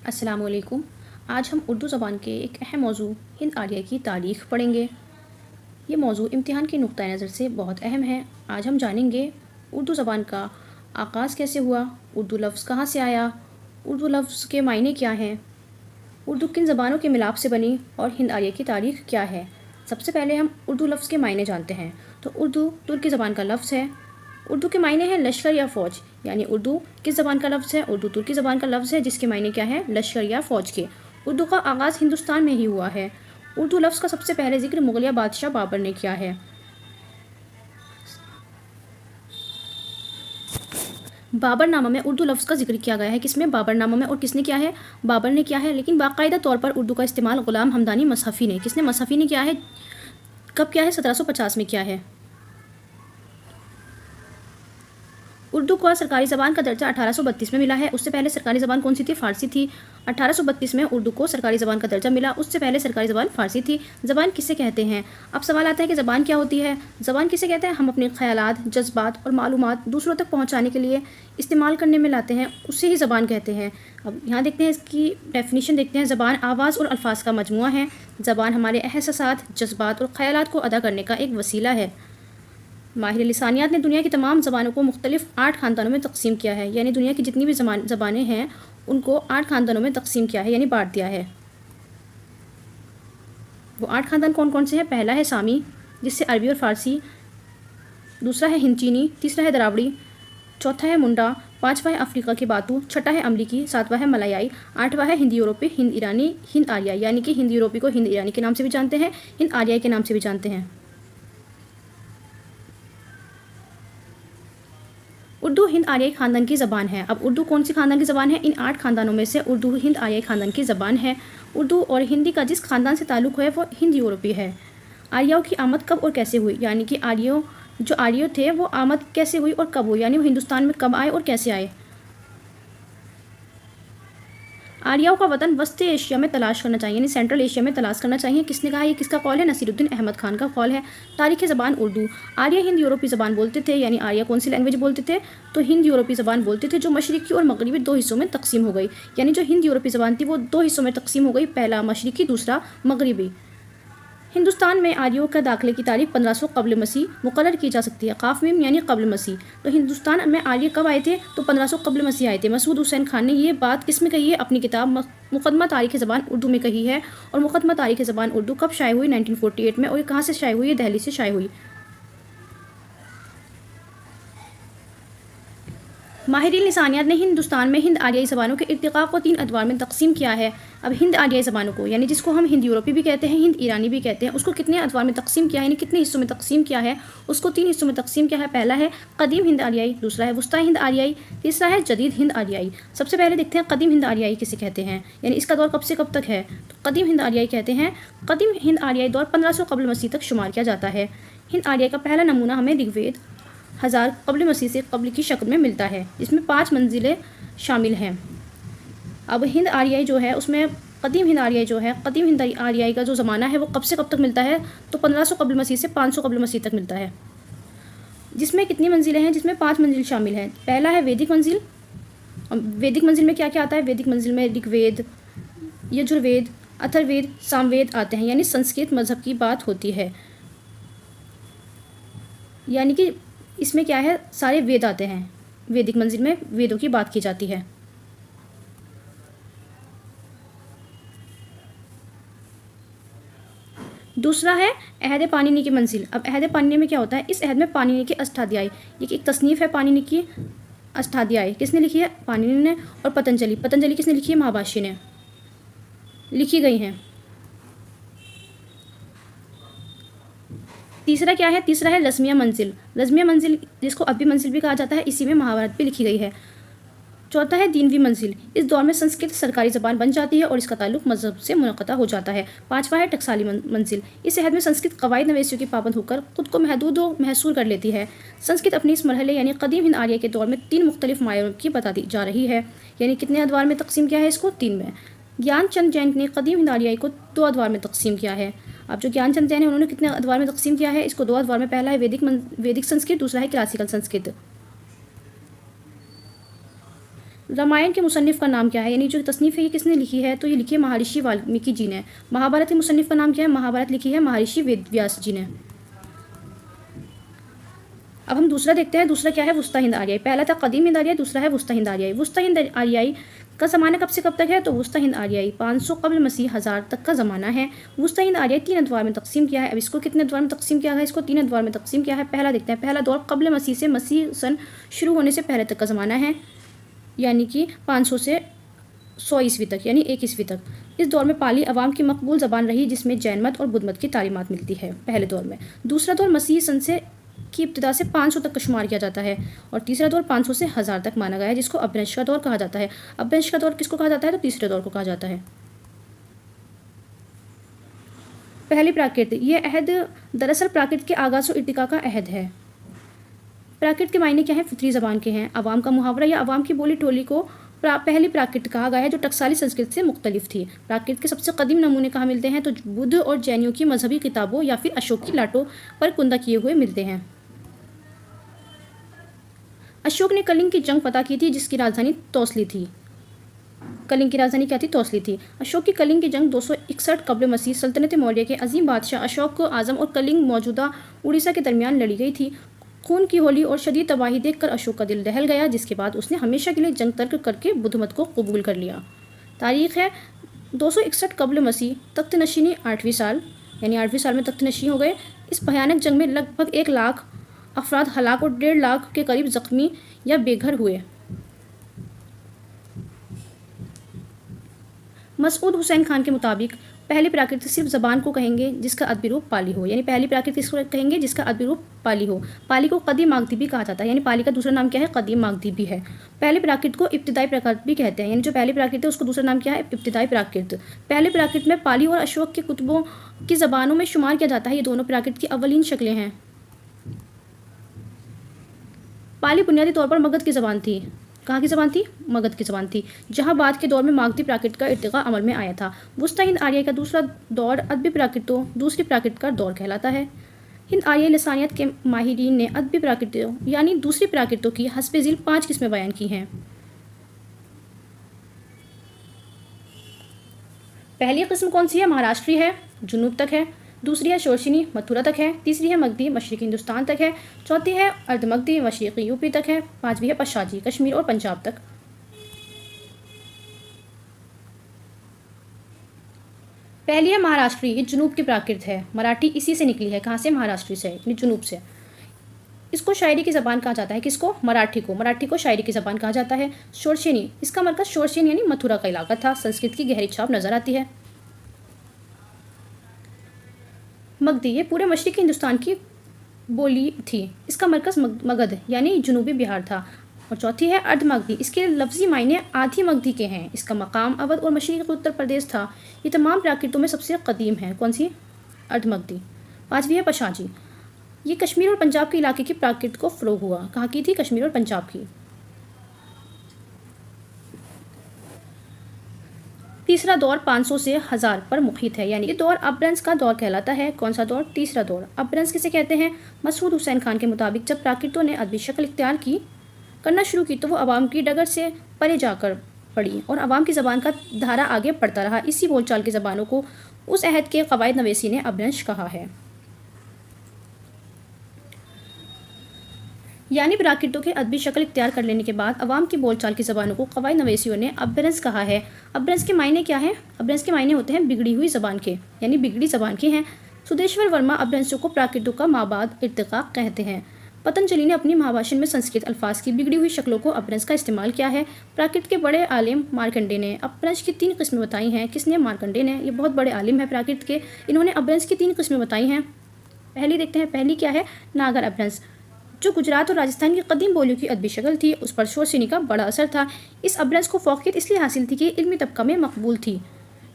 अस्सलामुअलैकुम। आज हम उर्दू ज़बान के एक अहम मौजू हिंद आर्य की तारीख़ पढ़ेंगे। ये मौजू इम्तिहान के नुक्ता नज़र से बहुत अहम है। आज हम जानेंगे उर्दू ज़बान का आगाज़ कैसे हुआ, उर्दू लफ्ज़ कहाँ से आया, उर्दू लफ्ज़ के मायने क्या हैं, उर्दू किन ज़बानों के मिलाप से बनी और हिंद आर्य की तारीख़ क्या है। सबसे पहले हम उर्दू लफ्ज़ के मायने जानते हैं। तो उर्दू तुर्की ज़बान का लफ्ज़ है। उर्दू के मायने हैं लश्कर या फ़ौज, यानी उर्दू किस ज़बान का लफ्ज़ है? उर्दू तुर्की ज़बान का लफ्ज़ है जिसके मायने क्या है? लश्कर या फ़ौज के। उर्दू का आगाज़ हिंदुस्तान में ही हुआ है। उर्दू लफ्ज़ का सबसे पहले जिक्र मुगलिया बादशाह बाबर ने किया है। बाबरनामा में उर्दू लफ्ज़ का जिक्र किया गया है। किसमें? बाबरनामा में। और किसने किया है? बाबर ने किया है। लेकिन बाकायदा तौर पर उर्दू का इस्तेमाल ग़ुलाम हमदानी मसहफ़ी ने। किसने? मसहफ़ी ने किया है। कब किया है? 1750 में किया है। उर्दू को सरकारी ज़बान का दर्जा 1832 में मिला है। उससे पहले सरकारी ज़बान कौन सी थी? फ़ारसी थी। 1832 में उर्दू को सरकारी ज़बान का दर्जा मिला। उससे पहले सरकारी ज़बान फ़ारसी थी। ज़बान किसे कहते हैं? अब सवाल आता है कि ज़बान क्या होती है? ज़बान किसे कहते हैं? हम अपने ख़यालात, जज्बात और मालूमात दूसरों तक पहुँचाने के लिए इस्तेमाल करने में लाते हैं, उसे ही ज़बान कहते हैं। अब यहाँ देखते हैं, इसकी डेफिनेशन देखते हैं। ज़बान आवाज़ और अल्फाज का मजमूआ है। ज़बान हमारे एहसासात, जज्बात और ख़यालात को अदा करने का एक वसीला है। माहिर लिसानियात ने दुनिया की तमाम ज़बानों को मुख्तलिफ 8 ख़ानदानों में तकसीम किया है। यानी दुनिया की जितनी भी ज़बानें हैं उनको 8 ख़ानदानों में तकसीम किया है, यानी बांट दिया है। वो 8 ख़ानदान कौन कौन से हैं? पहला है सामी, जिससे अरबी और फ़ारसी। दूसरा है हिंदचीनी। तीसरा है दरावड़ी। चौथा है मुंडा। पाँचवा है अफ्रीका की बातू। छठा है अमरीकी। सातवां है मलयाई। आठवां है हिंद यूरोपी, हिंद ईरानी, हिंद आर्याई। यानी कि हिंद यूरोपी को हिंद ईरानी के नाम से भी जानते हैं, हिंद आर्याई के नाम से भी जानते हैं। उर्दू हिंद आर्याई ख़ानदान की ज़बान है। अब उर्दू कौन सी ख़ानदान की ज़बान है? इन 8 ख़ानदानों में से उर्दू हिंद आर्याई ख़ानदान की ज़बान है। उर्दू और हिंदी का जिस ख़ानदान से ताल्लुक़ है वो हिंद यूरोपी है। आर्यों की आमद कब और कैसे हुई? यानी कि आर्यों थे वो आमद कैसे हुई और कब हुई? यानी वो हिंदुस्तान में कब आए और कैसे आए? आर्यों का वतन वस्ती एशिया में तलाश करना चाहिए, यानी सेंट्रल एशिया में तलाश करना चाहिए। किसने कहा? ये किसका कॉल है? नसीरुद्दीन अहमद खान का कॉल है। तारीख़ ज़बान उर्दू। आर्य हिंद यूरोपी ज़बान बोलते थे, यानी आर्य कौन सी लैंग्वेज बोलते थे? तो हिंद यूरोपी ज़बान बोलते थे, जो मशरिकी और मगरबी 2 हिस्सों में तकसीम हो गई। यानी जो हिंद यूरोपी ज़बान थी वो 2 हिस्सों में तकसीम हो गई, पहला मशरिकी, दूसरा मगरबी। हिंदुस्तान में आर्यों के दाखिले की तारीख 1500 कब्ल मसीह मुकर्रर की जा सकती है। काफ मीम यानी कब्ल मसीह। तो हिंदुस्तान में आर्य कब आए थे? तो 1500 कब्ल मसीह आए थे। मसूद हुसैन खान ने ये बात किस में कही है? अपनी किताब मुक़दमा तारीख़ ज़बान उर्दू में कही है। और मुक़दमा तारीख़ ज़बान उर्दू कब शाये हुई? 1948 में। और ये कहाँ से शाये हुई? दिल्ली से शाये हुई। माहिरीन लिसानियात ने हिंदुस्तान में हिंद आर्याई ज़बानों के इर्तिक़ा को 3 अदवार में तकसीम किया है। अब हिंद आर्याई ज़बानों को, यानी जिसको हम हिंद यूरोपी भी कहते हैं, हिंद ईरानी भी कहते हैं, उसको कितने अदवार में तकसीम किया है, यानी कितने हिस्सों में तकसीम किया है? उसको 3 हिस्सों में तकसीम किया है। पहला है कदीम हिंद आर्याई, दूसरा है वुस्ता हिंद आर्याई, तीसरा है जदीद हिंद आर्याई। सबसे पहले देखते हैं कदीम हिंद आर्याई किसे कहते हैं, यानी इसका दौर कब से कब तक है? तो कदीम हिंद आर्याई कहते हैं, कदीम हिंद आर्याई दौर 1500 कब्ल मसीह तक शुमार किया जाता है। हिंद आर्याई का पहला नमूना हमें ऋग्वेद 1000 कब्ल मसीह से कब्ल की शक्ल में मिलता है, जिसमें 5 मंजिलें शामिल हैं। अब हिंद आर्याई जो है उसमें कदीम हिंद आर्याई जो है, कदीम हिंद आर्याई का जो ज़माना है वो कब से कब तक मिलता है? तो 1500 कब्ल मसीह से 500 कब्ल मसीह तक मिलता है। जिसमें कितनी मंजिलें हैं? जिसमें 5 मंजिल शामिल हैं। पहला है वैदिक मंजिल। वैदिक मंजिल में क्या क्या आता है? वैदिक मंजिल में ऋग्वेद, यजुर्वेद, अथर्ववेद, सामवेद आते हैं, यानी संस्कृत मज़हब की बात होती है। यानी कि इसमें क्या है? सारे वेद आते हैं। वैदिक मंजिल में वेदों की बात की जाती है। दूसरा है अहद पाणिनि की मंजिल। अब अहद पाणिनि में क्या होता है? इस अहद में पाणिनि के अष्टाध्यायी, ये एक तसनीफ़ है पाणिनि की। अष्टाध्यायी किसने लिखी है? पाणिनि ने। और पतंजलि किसने लिखी है? महाभाष्य ने लिखी गई हैं। तीसरा क्या है? तीसरा है रज़्मिया मंजिल। रज़्मिया मंजिल जिसको अब्बी मंजिल भी कहा जाता है, इसी में महाभारत भी लिखी गई है। चौथा है दीनवी मंजिल। इस दौर में संस्कृत सरकारी ज़बान बन जाती है और इसका ताल्लुक मज़हब से मुनक़ता हो जाता है। पाँचवा है टकसाली मंजिल। इस अहद में संस्कृत कवायद नवेसियों की पाबंद होकर ख़ुद को महदूद व महसूर कर लेती है। संस्कृत अपने इस मरहले यानी कदीम हिंद आर्य के दौर में 3 मुख्तलिफ मायरों की बताती जा रही है। यानी कितने अदवार में तकसीम किया है इसको? 3 में। ज्ञानचंद जैन ने कदीम हिंद आर्याई को 2 अदवार में तकसीम किया है। अब जो ज्ञानचंद जैन है उन्होंने कितने अदवार में तकसीम किया है इसको? 2 अदवार में। पहला है वैदिक संस्कृत, दूसरा है क्लासिकल संस्कृत। रामायण के मुसन्निफ़ का नाम क्या है, यानी जो तसनीफ़ है ये किसने लिखी है, तो ये लिखी है महर्षि वाल्मीकि जी ने। महाभारत के मुसन्निफ़ का नाम क्या है, महाभारत लिखी है महर्षि वेद व्यास जी ने। अब हम दूसरा देखते हैं, दूसरा क्या है, वुस्ता हिंद आर्याई। पहला था कदीम हिंद आर्याई, दूसरा है वुस्ता हिंद आर्याई। वुस्ता हिंद आर्याई का ज़माना कब से कब तक है, तो वुस्ता हिंद आर्याई 500 कबल मसीह 1000 तक का ज़माना है। वुस्ता हिंद आर्याई 3 अदवार में तकसीम किया है। अब इसको कितने अदवार में तकसीम किया है, इसको 3 अदवार में तकसीम किया है। पहला देखते हैं, पहला दौर कबल मसीह से मसीह सन शुरू होने से पहले तक का ज़माना है, यानी कि 500 से 100 ईस्वी तक, यानी 1 ईस्वी तक। इस दौर में पाली अवाम की मकबूल ज़बान रही, जिसमें जैन मत और बुद्ध मत की तालीमात मिलती है पहले दौर में। दूसरा दौर मसीह सन से की इब्तिदा से 500 तक का शुमार किया जाता है, और तीसरा दौर 500 से 1000 तक माना गया है, जिसको अपभ्रंश का दौर कहा जाता है। अपभ्रंश का दौर किसको कहा जाता है, तो तीसरे दौर को कहा जाता है। पहली प्राकृत, ये अहद दरअसल प्राकृत के आगाज़ और इर्तिका का अहद है। प्राकृत के मायने क्या है, फितरी ज़बान के हैं। अवाम का मुहावरा या अवाम की बोली टोली को पहली प्राकृत कहा गया है, जो टकसाली संस्कृत से मुख्तलिफ थी। प्राकृत के सबसे कदीम नमूने कहाँ मिलते हैं, तो बुद्ध और जैनियों की मजहबी किताबों या फिर अशोक की लाटों पर कुंदा किए हुए मिलते हैं। अशोक ने कलिंग की जंग फतह की थी, जिसकी राजधानी तौसली थी। कलिंग की राजधानी क्या थी, तौसली थी। अशोक की कलिंग की जंग 261 कब्ल मसीह सल्तनत मौर्य के अजीम बादशाह अशोक को आज़म और कलिंग मौजूदा उड़ीसा के दरमियान लड़ी गई थी। खून की होली और शदीद तबाही देखकर अशोक का दिल दहल गया, जिसके बाद उसने हमेशा के लिए जंग तर्क करके बुद्ध मत को कबूल कर लिया। तारीख है 261 कब्ल मसीह, तख्त नशीनी 8वीं साल, यानी 8वीं साल में तख्त नशी हो गए। इस भयानक जंग में लगभग 1 लाख अफराद हलाक और 1.5 लाख के करीब ज़ख्मी या बेघर हुए। मसूद हुसैन खान के मुताबिक पहली प्राकृत सिर्फ ज़बान को कहेंगे जिसका अदबी रूप पाली हो, यानी पहली प्राकृत किसको कहेंगे, जिसका अदबी रूप पाली हो। पाली को कदीम मागधी भी कहा जाता है, यानी पाली का दूसरा नाम क्या है, कदीम मागधी भी है। पहले प्राकृत को इब्तिदाई प्राकृत भी कहते हैं, यानी जो पहली प्राकृत है उसको दूसरा नाम क्या है, इब्तिदाई प्राकृत। पहले प्राकृत में पाली और अशोक के कुतुबों की ज़बानों में शुमार किया जाता है। ये दोनों प्राकृत की अवलीन शक्लें हैं। पाली बुनियादी तौर पर मगध की ज़बान थी। कहाँ की ज़बान थी, मगध की ज़बान थी, जहाँ बाद के दौर में मागधी प्राकृत का इर्तिका अमल में आया था। वुस्ता हिंद आर्याई का दूसरा दौर अदबी प्राकृतों दूसरी प्राकृत का दौर कहलाता है। हिंद आर्याई लसानियत के माहिरीन ने अदबी प्राकृतों यानी दूसरी प्राकृतों की हस्बे ज़िल 5 किस्में बयान की हैं। पहली किस्म कौन सी है, महाराष्ट्री है, जुनूब तक है। दूसरी है शोरशिनी, मथुरा तक है। तीसरी है मगधी, मशरक़ी हिंदुस्तान तक है। चौथी है अर्धमगधी, मशरक़ी यूपी तक है। पाँचवीं है पशाजी, कश्मीर और पंजाब तक। पहली है महाराष्ट्री, ये जुनूब की प्राकृत है। मराठी इसी से निकली है, कहाँ से, महाराष्ट्री से, यानी जुनूब से। इसको शायरी की ज़बान कहा जाता है, किसको, मराठी को। मराठी को शायरी की ज़बान कहा जाता है। शोरशेनी, इसका मरकज़ शोरशेन यानी मथुरा का इलाका था। संस्कृत की गहरी छाप नज़र आती है। मगधी, ये पूरे मशरक़ी हिंदुस्तान की बोली थी। इसका मरकज़ मगध यानी जुनूबी बिहार था। और चौथी है अर्धमगधी, इसके लफ्ज़ी मायने आधी मगधी के हैं। इसका मकाम अवध और मशरक़ी उत्तर प्रदेश था। ये तमाम प्राकृतों में सबसे कदीम है। कौन सी, अर्धमगधी। पाँचवीं है पशाजी, ये कश्मीर और पंजाब के इलाके की प्राकृत को फ़रोग़ हुआ। कहाँ की थी, कश्मीर और पंजाब की। तीसरा दौर 500 से 1000 पर मुहित है, यानी ये दौर अपभ्रंश का दौर कहलाता है। कौन सा दौर, तीसरा दौर। अपभ्रंश किसे कहते हैं, मसूद हुसैन खान के मुताबिक जब प्राकृतों ने अदबी शक्ल इख्तियार करना शुरू की तो वो अवाम की डगर से परे जाकर पड़ी और अवाम की ज़बान का धारा आगे बढ़ता रहा। इसी बोलचाल की ज़बानों को उस अहद के क़वायद नवेसी ने अपभ्रंश कहा है। यानी प्राकृतों के अदबी शक्ल इख्तियार कर लेने के बाद अवाम की बोलचाल की ज़बानों को क़वायद नवेसियों ने अपभ्रंश कहा है। अपभ्रंश के मायने क्या है, अपभ्रंश के मायने होते हैं बिगड़ी हुई ज़बान के, यानी बिगड़ी ज़बान के हैं। सुदेश्वर वर्मा अपभ्रंशों को प्राकृतों का माबाद इर्तिका कहते हैं। पतंजलि ने अपनी महाभाषण में संस्कृत अल्फाज की बिगड़ी हुई शक्लों को अपभ्रंश का इस्तेमाल किया है। प्राकृत के बड़े आलिम मार्कंडे ने अपभ्रंश की 3 किस्में बताई हैं। किसने, मार्कंडे ने। ये बहुत बड़े आलिम है प्राकृत के, इन्होंने अपभ्रंश की 3 किस्में बताई हैं। पहली देखते हैं, पहली क्या है, नागर अपभ्रंश, जो गुजरात और राजस्थान की कदीम बोलियों की अदबी शक्ल थी, उस पर शोरशिनी का बड़ा असर था। इस अपभ्रंश को फ़ौक़ियत इसलिए हासिल थी कि इल्मी तबका में मकबूल थी।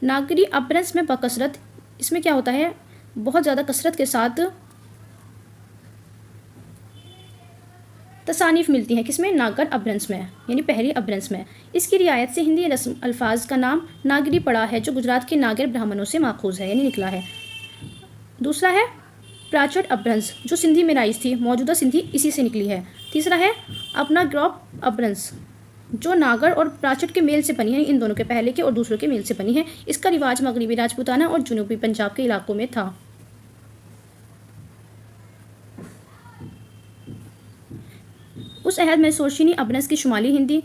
नागरी अपभ्रंश में बकसरत, इसमें क्या होता है, बहुत ज़्यादा कसरत के साथ तसानीफ़ मिलती हैं। किसमें, नागर अपभ्रंश में, यानी पहली अपभ्रंश में। इसकी रियायत से हिंदी रस्म अल्फाज का नाम नागरी पड़ा है, जो गुजरात के नागर ब्राह्मणों से माखूज़ है, यानी निकला है। दूसरा है प्राचट अपभ्रंश, जो सिंधी में राइज थी, मौजूदा सिंधी इसी से निकली है। तीसरा है अपना ग्रॉप अपभ्रंश, जो नागर और प्राचट के मेल से बनी है, इन दोनों के पहले के और दूसरों के मेल से बनी है। इसका रिवाज मगरबी राजपूताना और जनूबी पंजाब के इलाकों में था। उस अहद में सोरशिनी अब्रंस की शुमाली हिंदी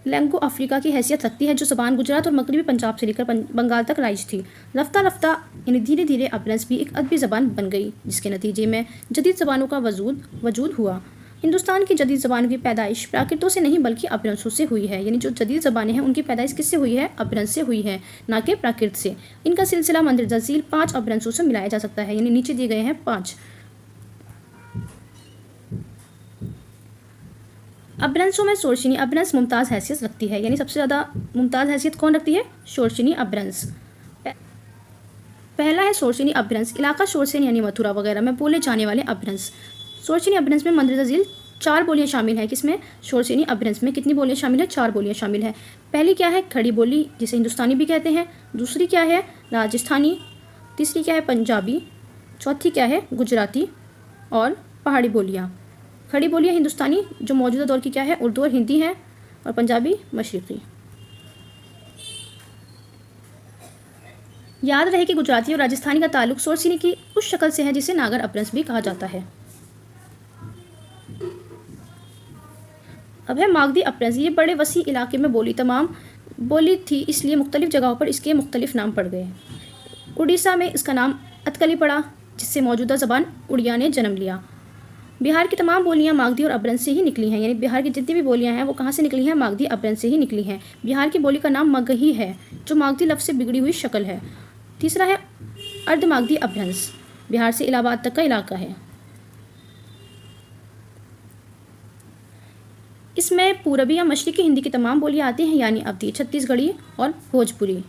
लैंगो अफ्रीका की हैसियत रखती है, जो ज़बान गुजरात और मगरबी पंजाब से लेकर बंगाल तक राइज थी। रफ्ता रफ्ता यानी धीरे धीरे अब्रंस भी एक अदबी ज़बान बन गई, जिसके नतीजे में जदीद ज़बानों का वजूद हुआ। हिंदुस्तान की जदीद ज़बानों की पैदाइश प्राकृतों से नहीं बल्कि अब्रंसों से हुई है। यानी जो जदीद ज़बानें हैं उनकी पैदाइश किससे हुई है? अब्रंस से हुई है, ना कि प्राकृत से। इनका सिलसिला मंदरजा झील 5 अब्रंसों से मिलाया जा सकता है, यानी नीचे दिए गए हैं 5। अब्रंसों में सोरशिनी अब्रंस मुमताज़ हैसियत रखती है, यानी सबसे ज़्यादा मुमताज़ हैसियत कौन रखती है? सोरशिनी अब्रंस। पहला है सोरशिनी अब्रंस, इलाका शोरसेन यानी मथुरा वगैरह में बोले जाने वाले अब्रंस। सोरशिनी अब्रंस में मंदरजा झील 4 बोलियाँ शामिल हैं। किसमें? शोरशिनी अब्रंस में कितनी बोलियाँ शामिल हैं? 4 बोलियाँ शामिल हैं। पहली क्या है? खड़ी बोली, जिसे हिंदुस्तानी भी कहते हैं। दूसरी क्या है? राजस्थानी। तीसरी क्या है? पंजाबी। चौथी क्या है? गुजराती। और पहाड़ी बोलियाँ। खड़ी बोलियाँ हिंदुस्तानी जो मौजूदा दौर की क्या है? उर्दू और हिंदी है। और पंजाबी मशरिकी। याद रहे कि गुजराती और राजस्थानी का ताल्लुक सोरशिनी की उस शक्ल से है जिसे नागर अब्रंस भी कहा जाता है। अब है मागधी अब्रंस। ये बड़े वसी इलाके में बोली थी, इसलिए मुख्तलिफ जगहों पर इसके मुख्तलिफ नाम पड़ गए। उड़ीसा में इसका नाम अतकली पड़ा, जिससे मौजूदा ज़बान उड़िया ने जन्म लिया। बिहार की तमाम बोलियां मागधी और अब्रंस से ही निकली हैं, यानी बिहार की जितनी भी बोलियां हैं वो कहाँ से निकली हैं? मागधी अब्रंस से ही निकली हैं। बिहार की बोली का नाम मगही है, जो मागधी लफ्ज़ से बिगड़ी हुई शक्ल है। तीसरा है अर्ध मागधी अब्रंस, बिहार से इलाहाबाद तक का इलाका है। इसमें पूरबी या मशरिकी हिंदी की तमाम बोलियां आती हैं, यानी अवधी, छत्तीसगढ़ी और भोजपुरी।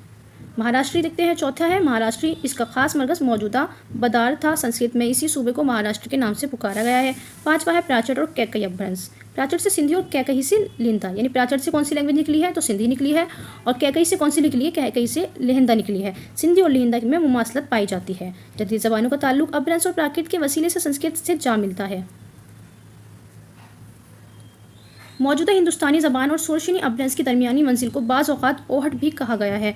महाराष्ट्री देखते हैं, चौथा है महाराष्ट्री। इसका खास मरकज मौजूदा बदार था। संस्कृत में इसी सूबे को महाराष्ट्र के नाम से पुकारा गया है। पांचवा है प्राचट और कैकई अब्रंस। प्राचट से सिंधी और कैकई से लिहिंदा, यानी प्राचट से कौन सी लैंग्वेज निकली है? तो सिंधी निकली है। और कैकई से कौन सी निकली है? कैकई से लिहिंदा निकली है। सिंधी और लिहिंदा में मुमासलत पाई जाती है। जदीद ज़बानों का ताल्लुक अब्रंस और प्राकृत के वसीले से संस्कृत से जा मिलता है। मौजूदा हिंदुस्तानी ज़बान और सोरशिनी अब्रंस की दरमियानी मंजिल को बाज़ औक़ात ओहट भी कहा गया है।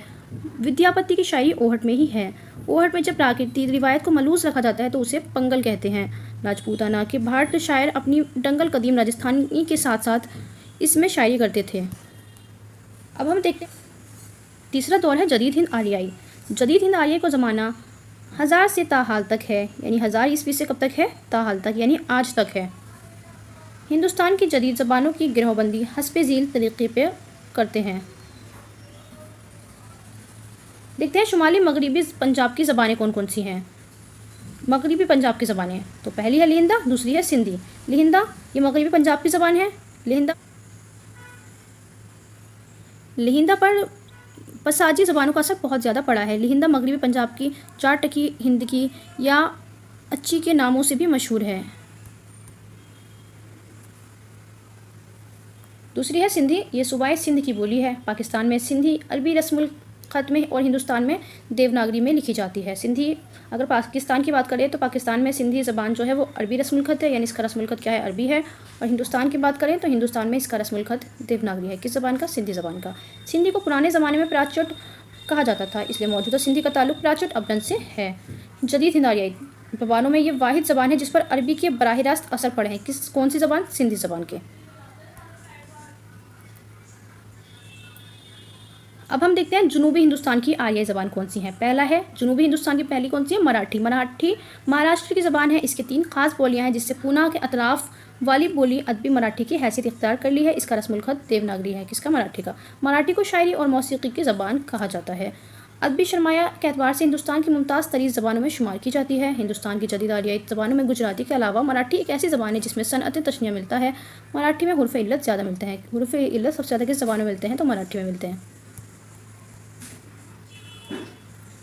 विद्यापति की शायरी ओहट में ही है। ओहट में जब प्राकृतिक रिवायत को मलूज़ रखा जाता है तो उसे पंगल कहते हैं। राजपूताना के भाट शायर अपनी दंगल कदीम राजस्थानी के साथ साथ इसमें शायरी करते थे। अब हम देखते हैं तीसरा दौर है जदीद हिंद आर्याई। जदीद हिंद आर्याई को ज़माना 1000 से ताहाल तक है, यानी 1000 ईस्वी से कब तक है? ताहाल तक, यानी आज तक है। हिंदुस्तान की जदीद ज़बानों की गिरोहबंदी हस्बे झील तरीक़े पे करते हैं। देखते हैं शुमाली मगरबी पंजाब की ज़बानें कौन कौन सी हैं। मगरबी पंजाब की ज़बानें, तो पहली है लिहिंदा, दूसरी है सिंधी। लिहिंदा ये मगरबी पंजाब की ज़बान है। लिहिंदा पर पसाजी ज़बानों का असर बहुत ज़्यादा पड़ा है। लिहिंदा मगरबी पंजाब की चार टकी हिंद की या अच्छी के नामों से भी मशहूर है। दूसरी है सिंधी, ये सूबाए सिंध की बोली है। पाकिस्तान में सिंधी अरबी रस्मुल ख़त में और हिंदुस्तान में देवनागरी में लिखी जाती है। सिंधी, अगर पाकिस्तान की बात करें तो पाकिस्तान में सिंधी ज़बान जो है वो अरबी रस्मुल ख़त है, यानी इसका रस्मुल ख़त क्या है? अरबी है। और हिंदुस्तान की बात करें तो हिंदुस्तान में इसका रस्मुल ख़त देवनागरी है। किस ज़बान का? सिंधी ज़बान का। सिंधी को पुराने ज़माने में प्राचट कहा जाता था, इसलिए मौजूदा सिंधी का ताल्लुक प्राचट अब्रंस से है। जदीद हिंद आर्याई ज़बानों में ये वाहिद ज़बान है जिस पर अरबी के बराह रास्त असर पड़े हैं। कौन सी ज़बान? सिंधी ज़बान के। अब हम देखते हैं जनूबी हिंदुस्तान की आर्याई ज़बान कौन सी है। पहला है जनूबी हिंदुस्तान की पहली कौन सी है? मराठी। मराठी महाराष्ट्र की ज़बान है। इसके 3 खास बोलियां हैं, जिससे पूना के अतराफ वाली बोली अदबी मराठी की हैसियत इख्तियार कर ली है। इसका रस्मुल ख़त देवनागरी है। किसका? मराठी का। मराठी को शायरी और मौसीकी की ज़बान कहा जाता है। अदबी शर्माया के एतबार से हिंदुस्तान की मुमताज़ तरीन ज़बानों में शुमार की जाती है। हिंदुस्तान की जदीद आर्याई ज़बानों में गुजराती के अलावा मराठी एक ऐसी ज़बान है जिसमें सनअत तशनिया मिलता है। मराठी में हुर्फ़ इल्लत ज़्यादा मिलते हैं। हुर्फ़ इल्लत सबसे ज़्यादा किस ज़बान में मिलते हैं? तो मराठी में मिलते हैं।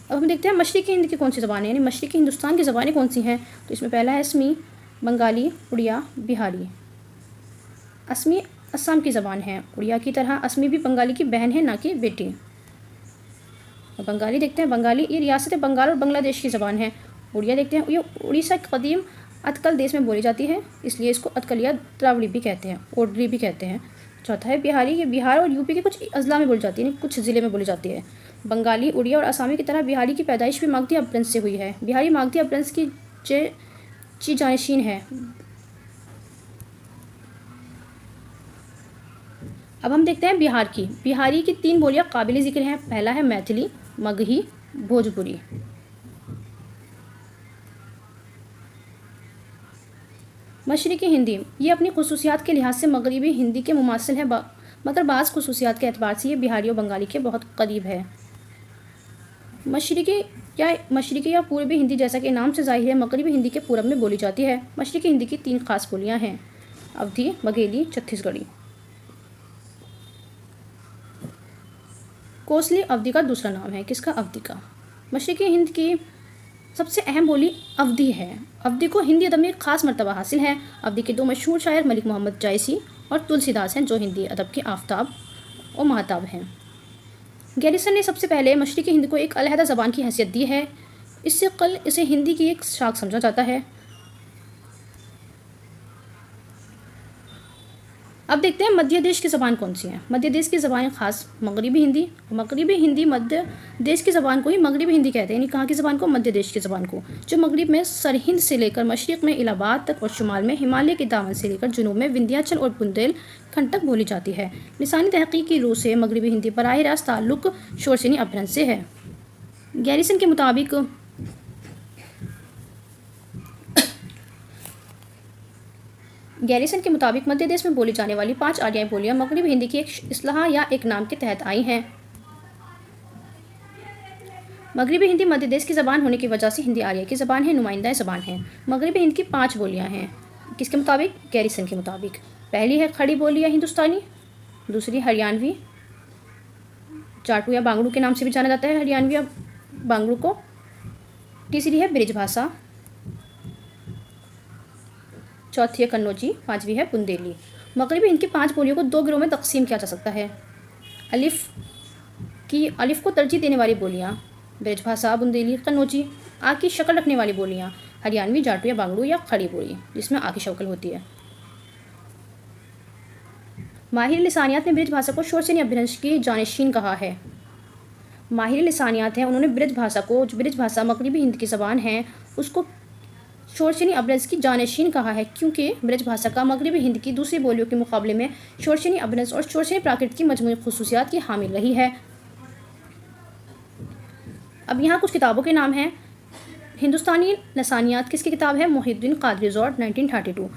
अब हम देखते हैं मशरिकी हिंद की कौन सी ज़बानें, यानी मशरिकी हिंदुस्तान की ज़बानें कौन सी हैं। तो इसमें पहला है असमी, बंगाली, उड़िया, बिहारी। असमी असम की ज़बान है। उड़िया की तरह असमी भी बंगाली की बहन है, ना कि बेटी। और बंगाली देखते हैं। बंगाली ये रियासत बंगाल और बांग्लादेश की ज़बान है। उड़िया देखते हैं। ये उड़ीसा के कदीम अतकल देश में बोली जाती है, इसलिए इसको अतकलिया द्राविड़ी भी कहते हैं, ओड्री भी कहते हैं। चौथा है बिहारी। ये बिहार और यूपी के कुछ अजला में बोली जाती है, कुछ ज़िले में बोली जाती है। बंगाली, उड़िया और आसामी की तरह बिहारी की पैदाइश भी मागधी अपभ्रंश से हुई है। बिहारी मागधी अपभ्रंश की जानशीन है। अब हम देखते हैं बिहार की। बिहारी की 3 बोलियां काबिल ज़िक्र हैं। पहला है मैथिली, मगही, भोजपुरी। मशरिकी हिंदी, ये अपनी खुसूसियात के लिहाज से मगरबी हिंदी के मुमासिल है, मगर बाज़ खुसूसियात के एतबार से ये बिहारी और बंगाली के बहुत करीब है। मशरिकी या पूर्वी हिंदी, जैसा कि नाम से ज़ाहिर है, मगरबी हिंदी के पूरब में बोली जाती है। मशरिकी हिंदी की 3 खास बोलियाँ हैं, अवधी, बघेली, छत्तीसगढ़ी। कोसली अवधी का दूसरा नाम है। किसका? अवधी का। मशरिकी हिंद की सबसे अहम बोली अवधी है। अवधी को हिंदी अदब में एक खास मर्तबा हासिल है। अवधी के 2 मशहूर शायर मलिक मोहम्मद जायसी और तुलसीदास हैं, जो हिंदी अदब के आफताब और महताब हैं। गैरिसन ने सबसे पहले मशरिकी हिंदी को एक अलहदा ज़बान की हैसियत दी है। इससे कल इसे हिंदी की एक शाख समझा जाता है। अब देखते हैं मध्य देश की ज़बान कौन सी है। मध्य देश की ज़बान खास मगरबी हिंदी। मगरबी हिंदी मध्य देश की ज़बान को ही मगरबी हिंदी कहते हैं, यानी कहाँ की ज़बान को? मध्य देश की ज़बान को, जो मगरिब में सरहिंद से लेकर मशरिक़ में इलाहाबाद तक और शुमाल में हिमालय के दामन से लेकर जुनूब में विंध्याचल और बुंदेलखंड तक बोली जाती है। लिसानी तहक़ीक़ की रूह से मगरबी हिंदी बराह रास्त ताल्लुक़ शोरसेनी अपभ्रंश से है। गैरिसन के मुताबिक मध्य देश में बोली जाने वाली 5 आर्याई बोलियां मगरबी हिंदी की एक इस्लाह या एक नाम के तहत आई हैं। मगरबी हिंदी मध्य देश की ज़बान होने की वजह से हिंदी आर्य की ज़बान है, नुमाइंदा ज़बान है। मगरबी हिंद की 5 बोलियां हैं। किसके मुताबिक? गैरिसन के मुताबिक। पहली है खड़ी बोली या हिंदुस्तानी, दूसरी हरियाणवी, जाटू या बांगड़ू के नाम से भी जाना जाता है हरियाणवी या बांगड़ू को। तीसरी है ब्रिज भाषा, चौथी है कन्नौजी, 5वीं है बुंदेली। मगरबी हिंद की 5 बोलियों को 2 गिरोह में तकसीम किया जा सकता है। अलिफ को तरजीह देने वाली बोलियाँ ब्रजभाषा, बुंदेली, कन्नौजी। आ की शक्ल रखने वाली बोलियाँ हरियाणवी, जाटू या बांगड़ू या खड़ी बोली, जिसमें आ की शक्ल होती है। माहिर लिसानियात ने ब्रज भाषा को शोरसेनी अपभ्रंश की जानशीन कहा है। माहिर लिसानियात हैं, उन्होंने ब्रज भाषा को, जो ब्रज भाषा मगरबी हिंद की ज़बान है, उसको शोरसेनी अपभ्रंश की जानशीन कहा है, क्योंकि ब्रज भाषा का मगरबी हिंद की दूसरी बोलियों के मुकाबले में शोरसेनी अपभ्रंश और शोरसेनी प्राकृत की मजमूई खुसूसियात की हामिल रही है। अब यहाँ कुछ किताबों के नाम हैं। हिंदुस्तानी लसानियात किसकी किताब है? मोहिउद्दीन कादरी ज़ौड़, 1932।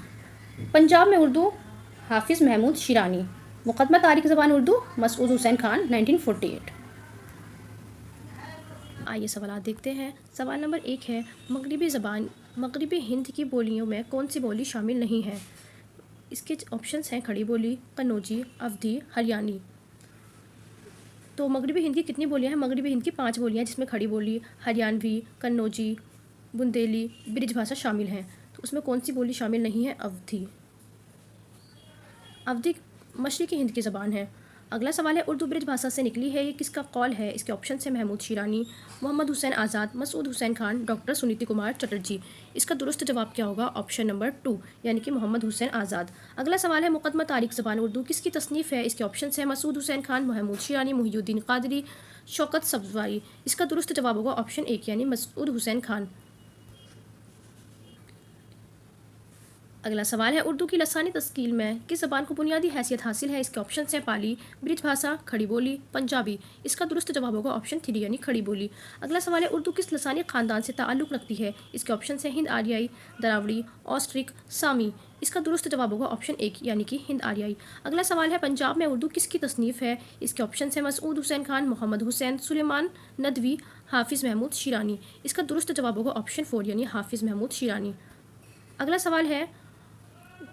पंजाब में उर्दू, हाफिज़ महमूद शिरानी। मुक़दमा तारीख़ ज़बान उर्दू, मसूद हुसैन खान, 1948। आइए सवाल देखते हैं। सवाल नंबर 1 है, मगरबी हिंद की बोलियों में कौन सी बोली शामिल नहीं है? इसके ऑप्शंस हैं खड़ी बोली, कन्नौजी, अवधी, हरियाणी। तो मगरबी हिंद की कितनी बोलियां हैं? मगरबी हिंद की 5 बोलियां, जिसमें खड़ी बोली, हरियाणवी, कन्नौजी, बुंदेली, ब्रिज भाषा शामिल हैं। तो उसमें कौन सी बोली शामिल नहीं है? अवधी। अवधी मशरिकी हिंद की ज़बान है। अगला सवाल है, उर्दू ब्रिज भाषा से निकली है, ये किसका कौल है? इसके ऑप्शन है महमूद शिरानी, मोहम्मद हुसैन आज़ाद, मसूद हुसैन खान, डॉक्टर सुनीति कुमार चटर्जी। इसका दुरुस्त जवाब क्या होगा? ऑप्शन नंबर 2, यानी कि मोहम्मद हुसैन आज़ाद। अगला सवाल है, मुक़दमा तारीख़ ज़बान उर्दू किसकी तसनीफ़ है? इसके ऑप्शन है मसूद हुसैन खान, महमूद शिरानी, मोहिउद्दीन कादरी, शौकत सब्ज़वारी। इसका दुरुस्त जवाब होगा ऑप्शन 1, यानी मसूद हुसैन खान। अगला सवाल है, उर्दू की लसानी तस्कील में किस ज़बान को बुनियादी हैसियत हासिल है? इसके ऑप्शन हैं पाली, ब्रिज भाषा, खड़ी बोली, पंजाबी। इसका दुरुस्त जवाब होगा ऑप्शन 3, यानी खड़ी बोली। अगला सवाल है, उर्दू किस लसानी ख़ानदान से ताल्लुक़ रखती है? इसके ऑप्शन हैं हिंद आर्याई, दरावड़ी, ऑस्ट्रिक, सामी। इसका दुरुस्त जवाब होगा ऑप्शन 1, यानी कि हिंद आर्याई। अगला सवाल है, पंजाब में उर्दू किसकी तसनीफ़ है? इसके ऑप्शन हैं मसूद हुसैन खान, मोहम्मद हुसैन, सुलेमान नदवी, हाफिज़ महमूद शिरानी। इसका दुरुस्त जवाब होगा ऑप्शन 4, यानी हाफिज़ महमूद शिरानी। अगला सवाल है,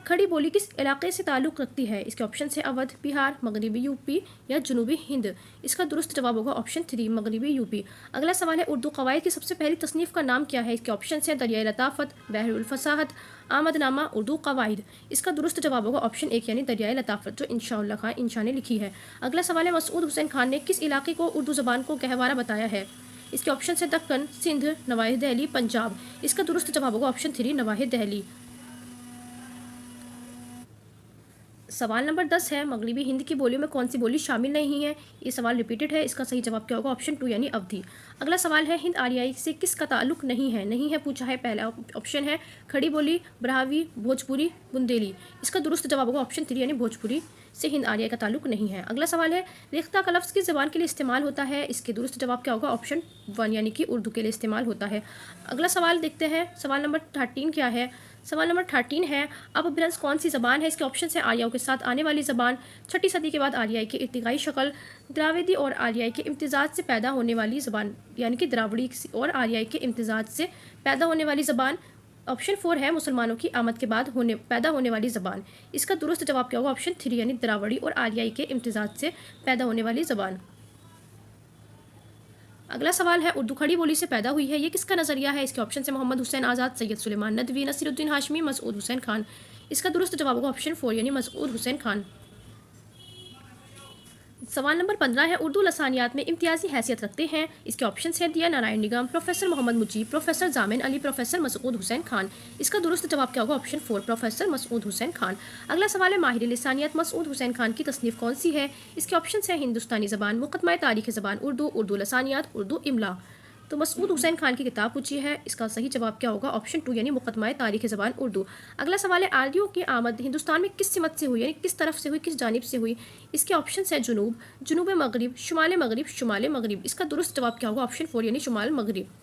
खड़ी बोली किस इलाके से ताल्लुक़ रखती है? इसके ऑप्शन है अवध, बिहार, मगरबी यूपी या जनूबी हिंद। इसका दुरुस्त जवाब होगा ऑप्शन 3, मगरबी यूपी। अगला सवाल है, उर्दू कवायद की सबसे पहली तसनीफ़ का नाम क्या है? इसके ऑप्शन हैं दरियाए लताफ़त, बहरुल फसाहत, आमदनामा, उर्दू कवायद। इसका दुरुस्त जवाब होगा ऑप्शन 1, यानी दरियाए लताफ़त, जो इंशाअल्लाह खान इंशा ने लिखी है। अगला सवाल है, मसूद हुसैन खान ने किस इलाके को उर्दू ज़बान को गहवारा बताया है? इसके ऑप्शन है दक्कन, सिंध, नवाहिद दहली, पंजाब। इसका दुरुस्त जवाब होगा ऑप्शन 3, नवाहिद दहली। सवाल नंबर 10 है, मगरबी हिंद की बोलियों में कौन सी बोली शामिल नहीं है। ये सवाल रिपीटेड है, इसका सही जवाब क्या होगा? ऑप्शन 2 यानी अवधी। अगला सवाल है, हिंद आर्याई से किसका ताल्लुक नहीं है? नहीं है पूछा है। पहला ऑप्शन है खड़ी बोली, ब्राह्वी, भोजपुरी, बुंदेली। इसका दुरुस्त जवाब होगा ऑप्शन 3 यानी भोजपुरी से हिंद आर्याई का ताल्लुक नहीं है। अगला सवाल है, रेख्ता का लफ्ज़ किस ज़बान के लिए इस्तेमाल होता है? इसके दुरुस्त जवाब क्या होगा? ऑप्शन 1 यानी कि उर्दू के लिए इस्तेमाल होता है। अगला सवाल देखते हैं, सवाल नंबर 13 क्या है। सवाल नंबर 13 है, अपभ्रंश कौन सी ज़बान है? इसके ऑप्शन है आर्याओं के साथ आने वाली ज़बान, 6ठी सदी के बाद आर्याई की इर्तिकाई शक्ल, द्राविडी और आर्याई के इम्तिजाज से पैदा होने वाली ज़बान, यानी कि द्राविड़ी और आर्याई के इम्तिजाज से पैदा होने वाली ज़बान। ऑप्शन 4 है मुसलमानों की आमद के बाद पैदा होने वाली ज़बान। इसका दुरुस्त जवाब क्या होगा? ऑप्शन 3 यानी द्राविड़ी और आर्याई के इम्तिजाज से पैदा होने वाली ज़बान। अगला सवाल है, उर्दू खड़ी बोली से पैदा हुई है, ये किसका नज़रिया है? इसके ऑप्शन से मोहम्मद हुसैन आज़ाद, सैयद सुलेमान नदवी, नसीरुद्दीन हाशमी, मसूद हुसैन खान। इसका दुरुस्त जवाब होगा ऑप्शन 4 यानी मसूद हुसैन खान। सवाल नंबर 15 है, उर्दू लसानियात में इम्तियाजी हैसियत रखते हैं। इसके ऑप्शन है दिया Narayan Nigam, professor Mohammad Mujeeb, professor Zamin Ali, professor Masood Hussain Khan. इसका दुरुस्त जवाब क्या होगा? Option 4 professor Masood Hussain Khan. अगला सवाल है, माहिर लिसानियत मसूद हुसैन खान की तसनीफ़ कौन सी है? इसके ऑप्शन है हिंदुस्तानी ज़बान, मुक़दमा तारीख़ ज़बान उर्दू, उर्दू लसानियात, उर्दू इमला। तो मसूद हुसैन खान की किताब पूछी है, इसका सही जवाब क्या होगा? ऑप्शन 2 यानी मुक़दमा तारीख़ ज़बान उर्दू। अगला सवाल है, आर्यों की आमद हिंदुस्तान में किस सिमत से हुई, यानी किस तरफ से हुई, किस जानिब से हुई? इसके ऑप्शन है जुनूब, जुनूब मगरिब, शुमाल मगरिब, शुमाल मगरिब। इसका दुरुस्त जवाब क्या होगा? ऑप्शन 4 यानी शुमाल मगरिब।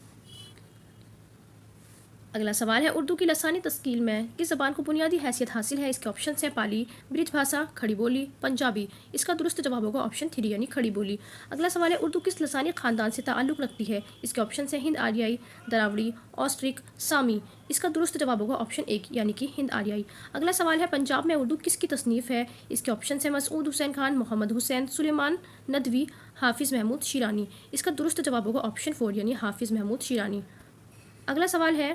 अगला सवाल है, उर्दू की लसानी तस्कील में किस ज़बान को बुनियादी हैसियत हासिल है? इसके ऑप्शन हैं पाली, ब्रिज भाषा, खड़ी बोली, पंजाबी। इसका दुरुस्त जवाब होगा ऑप्शन 3 यानी खड़ी बोली। अगला सवाल है, उर्दू किस लसानी ख़ानदान से ताल्लुक़ रखती है? इसके ऑप्शन हैं हिंद आर्याई, द्राविड़ी, ऑस्ट्रिक, सामी। इसका दुरुस्त जवाब होगा ऑप्शन 1 यानी कि हिंद आर्याई। अगला सवाल है, पंजाब में उर्दू किसकी तसनीफ़ है? इसके ऑप्शन हैं मसूद हुसैन खान, मोहम्मद हुसैन, सुलेमान नदवी, हाफिज़ महमूद शिरानी। इसका दुरुस्त जवाब होगा ऑप्शन 4 यानी हाफिज़ महमूद शिरानी। अगला सवाल है,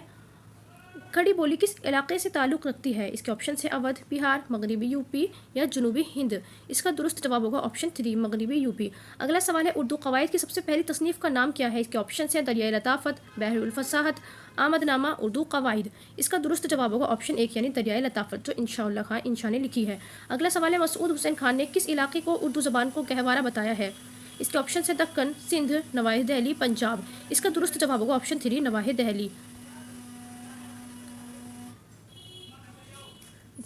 खड़ी बोली किस इलाके से ताल्लुक़ रखती है? इसके ऑप्शन है अवध, बिहार, मगरबी यूपी या जनूबी हिंद। इसका दुरुस्त जवाब होगा ऑप्शन 3 मगरबी यूपी। अगला सवाल है, उर्दू कवायद की सबसे पहली तसनीफ़ का नाम क्या है? इसके ऑप्शन है दरियाए लताफ़त, बहरुल फसाहत, आमदनामा, उर्दू कवायद। इसका दुरुस्त जवाब होगा ऑप्शन 1 यानी दरियाए लताफ़त, जो इंशाअल्लाह खां इंशा ने लिखी है। अगला सवाल है, मसूद हुसैन खान ने किस इलाके को उर्दू ज़बान को गहवारा बताया है? इसके ऑप्शन है दक्कन, सिंध, नवाहिद दहली, पंजाब। इसका दुरुस्त जवाब होगा ऑप्शन 3 नवाहिद दहली।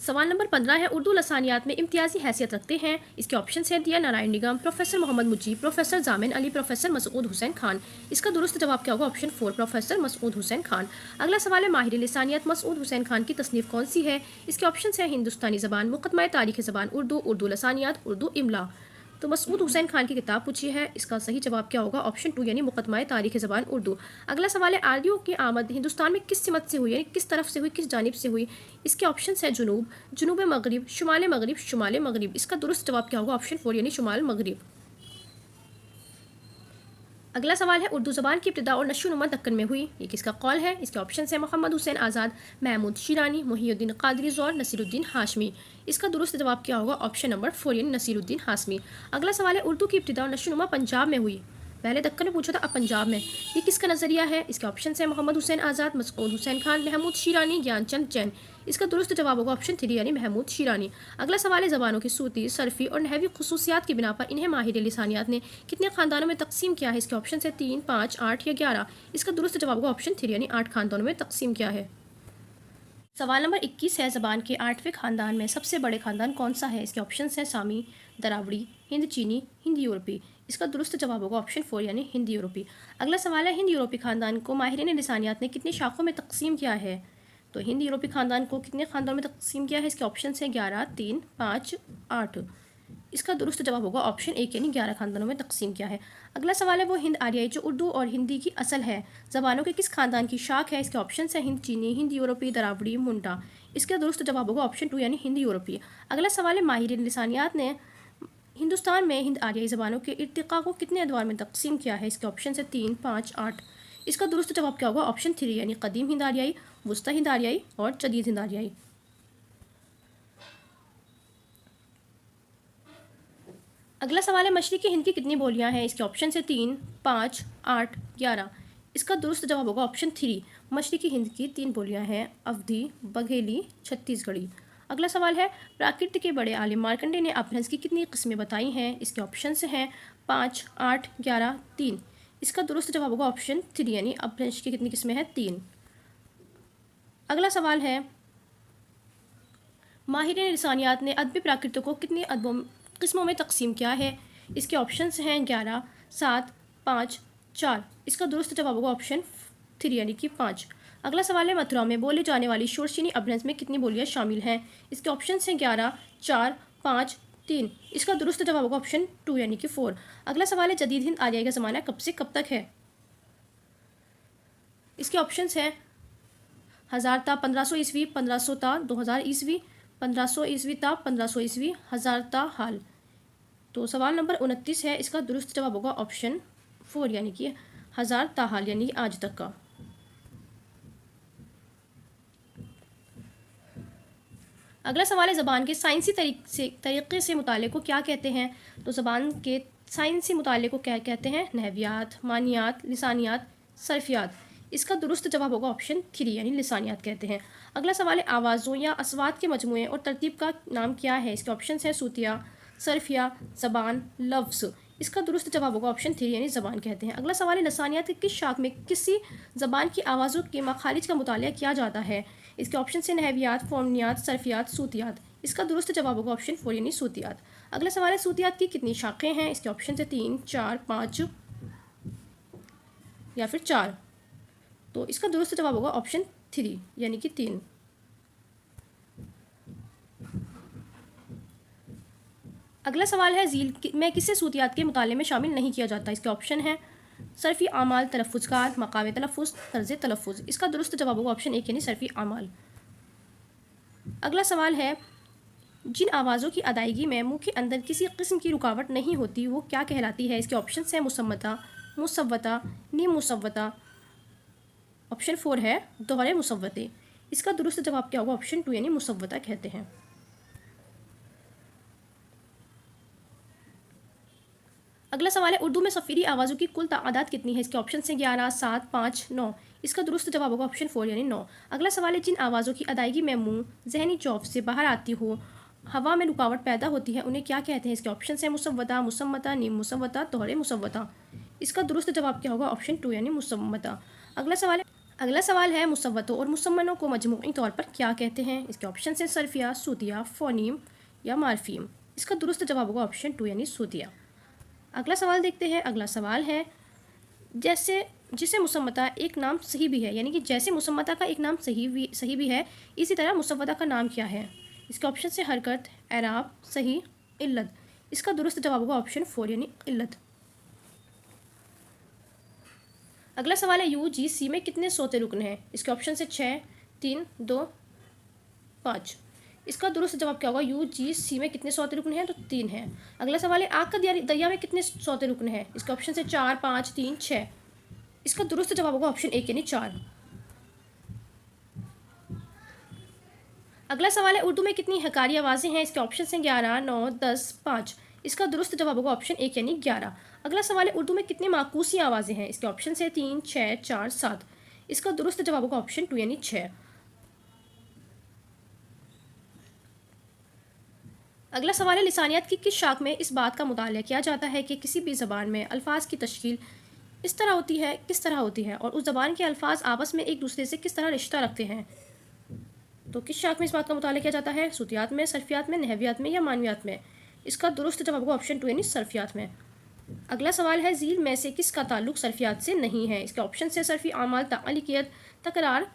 सवाल नंबर 15 है, उर्दू लसानियात में इम्तियाजी हैसियत रखते हैं। इसके ऑप्शन है दिया Narayan Nigam, professor Mohammad Mujeeb, professor Zamin Ali, professor Masood Hussain Khan. इसका दुरुस्त जवाब क्या होगा? Option 4 professor Masood Hussain Khan. अगला सवाल है, माहिर लिसानियत मसूद हुसैन खान की तसनीफ़ कौन सी है? इसके ऑप्शन है हिंदुस्तानी ज़बान, मुक़दमा तारीख़ ज़बान उर्दू, उर्दू लसानियात, उर्दू इमला। तो मसूद हुसैन खान की किताब पूछी है, इसका सही जवाब क्या होगा? ऑप्शन 2 यानी मुक़दमा तारीख़ ज़बान उर्दू। अगला सवाल है, आर्यों की आमद हिंदुस्तान में किस सिमत से हुई, यानी किस तरफ से हुई, किस जानिब से हुई? इसके ऑप्शन है जुनूब, जुनूब मगरिब, शुमाल मगरिब, शुमाल मगरिब। इसका दुरुस्त जवाब क्या होगा? ऑप्शन 4 यानी शुमाल मगरिब। अगला सवाल है, उर्दू ज़बान की इब्तिदा और नशोनुमा दक्कन में हुई, ये किसका कौल है? इसके ऑप्शन है मोहम्मद हुसैन आज़ाद, महमूद शिरानी, मुहियुद्दीन क़ादरी ज़ौर, नसीरुद्दीन हाशमी। इसका दुरुस्त जवाब क्या होगा? ऑप्शन नंबर 4 यानी नसीरुद्दीन हाशमी। अगला सवाल है, उर्दू की इब्तिदा और नशोनुमा पंजाब में हुई, पहले दक्कन में पूछा था, अब पंजाब में, ये किसका नज़रिया है? इसके ऑप्शन है मोहम्मद हुसैन आज़ाद, मसूद हुसैन खान, महमूद शिरानी, ज्ञानचंद जैन। इसका दुरुस्त जवाब होगा ऑप्शन 3 यानी महमूद शिरानी। अगला सवाल है, ज़बानों की सूती, सरफ़ी और नहवी खसूसियात की बिना पर इन्हें माहिर लिसानियात ने कितने ख़ानदानों में तकसीम किया है? इसके ऑप्शन है 3, 5, 8 या 11। इसका दुरुस्त जवाब होगा ऑप्शन 3 यानी 8 ख़ानदानों में तकसीम किया है। सवाल नंबर 21 है, ज़बान के 8वें ख़ानदान में सबसे बड़े ख़ानदान कौन सा है? इसके ऑप्शन हैं सामी, द्राविड़ी, हिंद चीनी, हिंद यूरोपी। इसका दुरुस्त जवाब होगा ऑप्शन 4 यानी हिंद यूरोपी। अगला सवाल है, हिंद यूरोपी ख़ानदान को माहिरीन लिसानियात ने कितनी शाखों में तकसीम किया है? तो हिंद यूरोपी ख़ानदान को कितने ख़ानदानों में तकसीम किया है? इसके ऑप्शन हैं 11, 3, 5, 8। इसका दुरुस्त जवाब होगा ऑप्शन 1 यानी 11 ख़ानदानों में तकसीम किया है। अगला सवाल है, वो हिंद आर्याई जो उर्दू और हिंदी की असल है, ज़बानों के किस ख़ानदान की शाख है? इसके ऑप्शन हैं हिंद चीनी, हिंद यूरोपी, द्राविड़ी, मुंडा। इसका दुरुस्त जवाब होगा ऑप्शन 2 यानी हिंद यूरोपी। अगला सवाल है, माहिरीन लिसानियात ने हिंदुस्तान में हिंद आर्याई ज़बानों के इर्तिक़ा को कितने अदवार में तकसीम किया है? इसके ऑप्शन है 3, 5, 8। इसका दुरुस्त जवाब क्या होगा? ऑप्शन 3 यानी कदीम हिंद आर्याई, वुस्ता हिंद आर्याई और जदीद हिंद आर्याई। अगला सवाल है, मशरिक़ी हिंद की कितनी बोलियां हैं? इसके ऑप्शन है 3, 5, 8, 11। इसका दुरुस्त जवाब होगा ऑप्शन 3, मशरिक़ी हिंद की 3 बोलियां हैं, अवधी, बघेली, छत्तीसगढ़ी। अगला सवाल है, प्राकृत के बड़े आलिम मार्कंडेय ने अपभ्रंश की कितनी किस्में बताई हैं? इसके ऑप्शन हैं 5, 8, 11, 3। इसका दुरुस्त जवाब होगा ऑप्शन 3, यानी अपभ्रंश की कितनी किस्में हैं? 3। अगला सवाल है, माहिरीन लिसानियात ने अदबी प्राकृत को कितनी किस्मों में तकसीम किया है? इसके ऑप्शन हैं 11, 7, 5, 4। इसका दुरुस्त जवाब होगा ऑप्शन 3, यानी कि 5। अगला सवाल है, मथुरा में बोले जाने वाली शोरशीनी अपभ्रंश में कितनी बोलियां शामिल हैं? इसके ऑप्शन हैं 11, 4, 5, 3। इसका दुरुस्त जवाब होगा ऑप्शन 2, यानी कि 4। अगला सवाल है, जदीद हिंद आर्याई का ज़माना कब से कब तक है? इसके ऑप्शन हैं 1000 ता 1500 ईस्वी, 1500 ता 2000 ईस्वी, 1500 ईस्वी ता 1500 ईस्वी, 1000 ता हाल। तो सवाल नंबर 29 है, इसका दुरुस्त जवाब होगा ऑप्शन 4, यानी कि 1000 ता हाल, यानी आज तक का। अगला सवाल है, ज़बान के साइंसी तरीक़े से मुताले को क्या कहते हैं? तो ज़बान के साइंसी मुताले को क्या कहते हैं? नहवियात, मानियात, लिसानियात, सर्फियात। इसका दुरुस्त जवाब होगा ऑप्शन 3, यानी लिसानियात कहते हैं। अगला सवाल है, आवाज़ों या अस्वात के मजमूए और तरतीब का नाम क्या है? इसके ऑप्शन हैं सूतिया, सर्फिया, ज़बान, लफ्ज़। इसका दुरुस्त जवाब होगा ऑप्शन 3, यानी ज़बान कहते हैं। अगला सवाल है, लसानियात की किस शाख में किसी ज़बान की आवाज़ों के मखारिज का मुताला किया जाता है? इसके ऑप्शन हैं नहवियात, फोनियात, सर्फियात, सूतियात। इसका दुरुस्त जवाब होगा ऑप्शन 4, यानी सूतियात। अगला सवाल है, सूतियात की कितनी शाखें हैं? इसके ऑप्शन हैं 3, 4, 5 या फिर 4। तो इसका दुरुस्त जवाब होगा ऑप्शन 3, यानी कि 3। अगला सवाल है, झील में किसे सूतियात के मुताले में शामिल नहीं किया जाता? इसके ऑप्शन हैं सर्फ़ी आमाल, तलफ़ुज़कार, मकाम तलफ़ुज़, तर्ज़ तलफ़ुज़। इसका दुरुस्त जवाब होगा ऑप्शन 1, यानी सर्फ़ी आमाल। अगला सवाल है, जिन आवाज़ों की अदायगी में मुँह के अंदर किसी किस्म की रुकावट नहीं होती वो क्या कहलाती है? इसके ऑप्शन हैं मुसम्मता, मुसव्वता, नीम मुसव्वता। ऑप्शन 4 है दोहरे मुसव्वते। इसका दुरुस्त जवाब क्या होगा? ऑप्शन 2, यानी मुसव्वता कहते हैं। अगला सवाल है, उर्दू में सफ़ीरी आवाज़ों की कुल तादाद कितनी है? इसके ऑप्शन हैं 11, 7, 5, 9। इसका दुरुस्त जवाब होगा ऑप्शन 4, यानी 9। अगला सवाल है, जिन आवाज़ों की अदायगी में मुँह जहनी जौफ से बाहर आती हो, हवा में रुकावट पैदा होती है, उन्हें क्या कहते हैं? इसके ऑप्शन हैं मुसव्वता, मुसम्मता, नीम मुसव्वता, दोहरे मुसव्वता। इसका दुरुस्त जवाब क्या होगा? ऑप्शन 2, यानी मुसम्मता। अगला सवाल है, मुसव्वतों और मुसम्मनों को मजमूई तौर पर क्या कहते हैं? इसके ऑप्शन हैं सर्फिया, सूतिया, फ़ोनीम या मार्फीम। इसका दुरुस्त जवाब होगा ऑप्शन 2, यानी सूतिया। अगला सवाल देखते हैं। अगला सवाल है, जिसे मुसम्मता एक नाम सही भी है, यानी कि जैसे मुसम्मता का एक नाम सही भी है, इसी तरह मुसव्वता का नाम क्या है? इसके ऑप्शन से हरकत, एराब, सही, इल्लत। इसका दुरुस्त जवाब होगा ऑप्शन 4, यानी इल्लत। अगला सवाल है, UGC में कितने सोते रुकन हैं? इसके ऑप्शन से 6, 3, 2, 5। इसका दुरुस्त जवाब क्या होगा? UGC में कितने सौते रुकन हैं? तो 3 हैं। अगला सवाल है, आग का दरिया में कितने सौते रुकन हैं? इसके ऑप्शन से 4, 5, 3, 6। इसका दुरुस्त जवाब होगा ऑप्शन 1, यानी 4। अगला सवाल है, उर्दू में कितनी हकारी आवाज़ें हैं? इसके ऑप्शन हैं 11, 9, 10, 5। इसका दुरुस्त जवाब होगा ऑप्शन 1, यानी 11। अगला सवाल है, उर्दू में कितनी माकूसी आवाज़ें हैं? इसके ऑप्शन हैं 3, 6, 4, 7। इसका दुरुस्त जवाब होगा ऑप्शन 2, यानी 6। अगला सवाल है, लिसानियत की किस शाख में इस बात का मुताला किया जाता है कि किसी भी ज़बान में अल्फाज की तश्कील किस तरह होती है और उस ज़बान के अल्फाज आपस में एक दूसरे से किस तरह रिश्ता रखते हैं? तो किस शाख में इस बात का मुताला किया जाता है? सूतियात में, सर्फियात में, नहवियात में या मानवियात में? इसका दुरुस्त जवाब होगा ऑप्शन 2, यानी सर्फियात में। अगला सवाल है, झील में से किसका ताल्लुक सर्फियात से नहीं है? इसके ऑप्शन से सर्फी आमाल, तालिकियत, तकरार,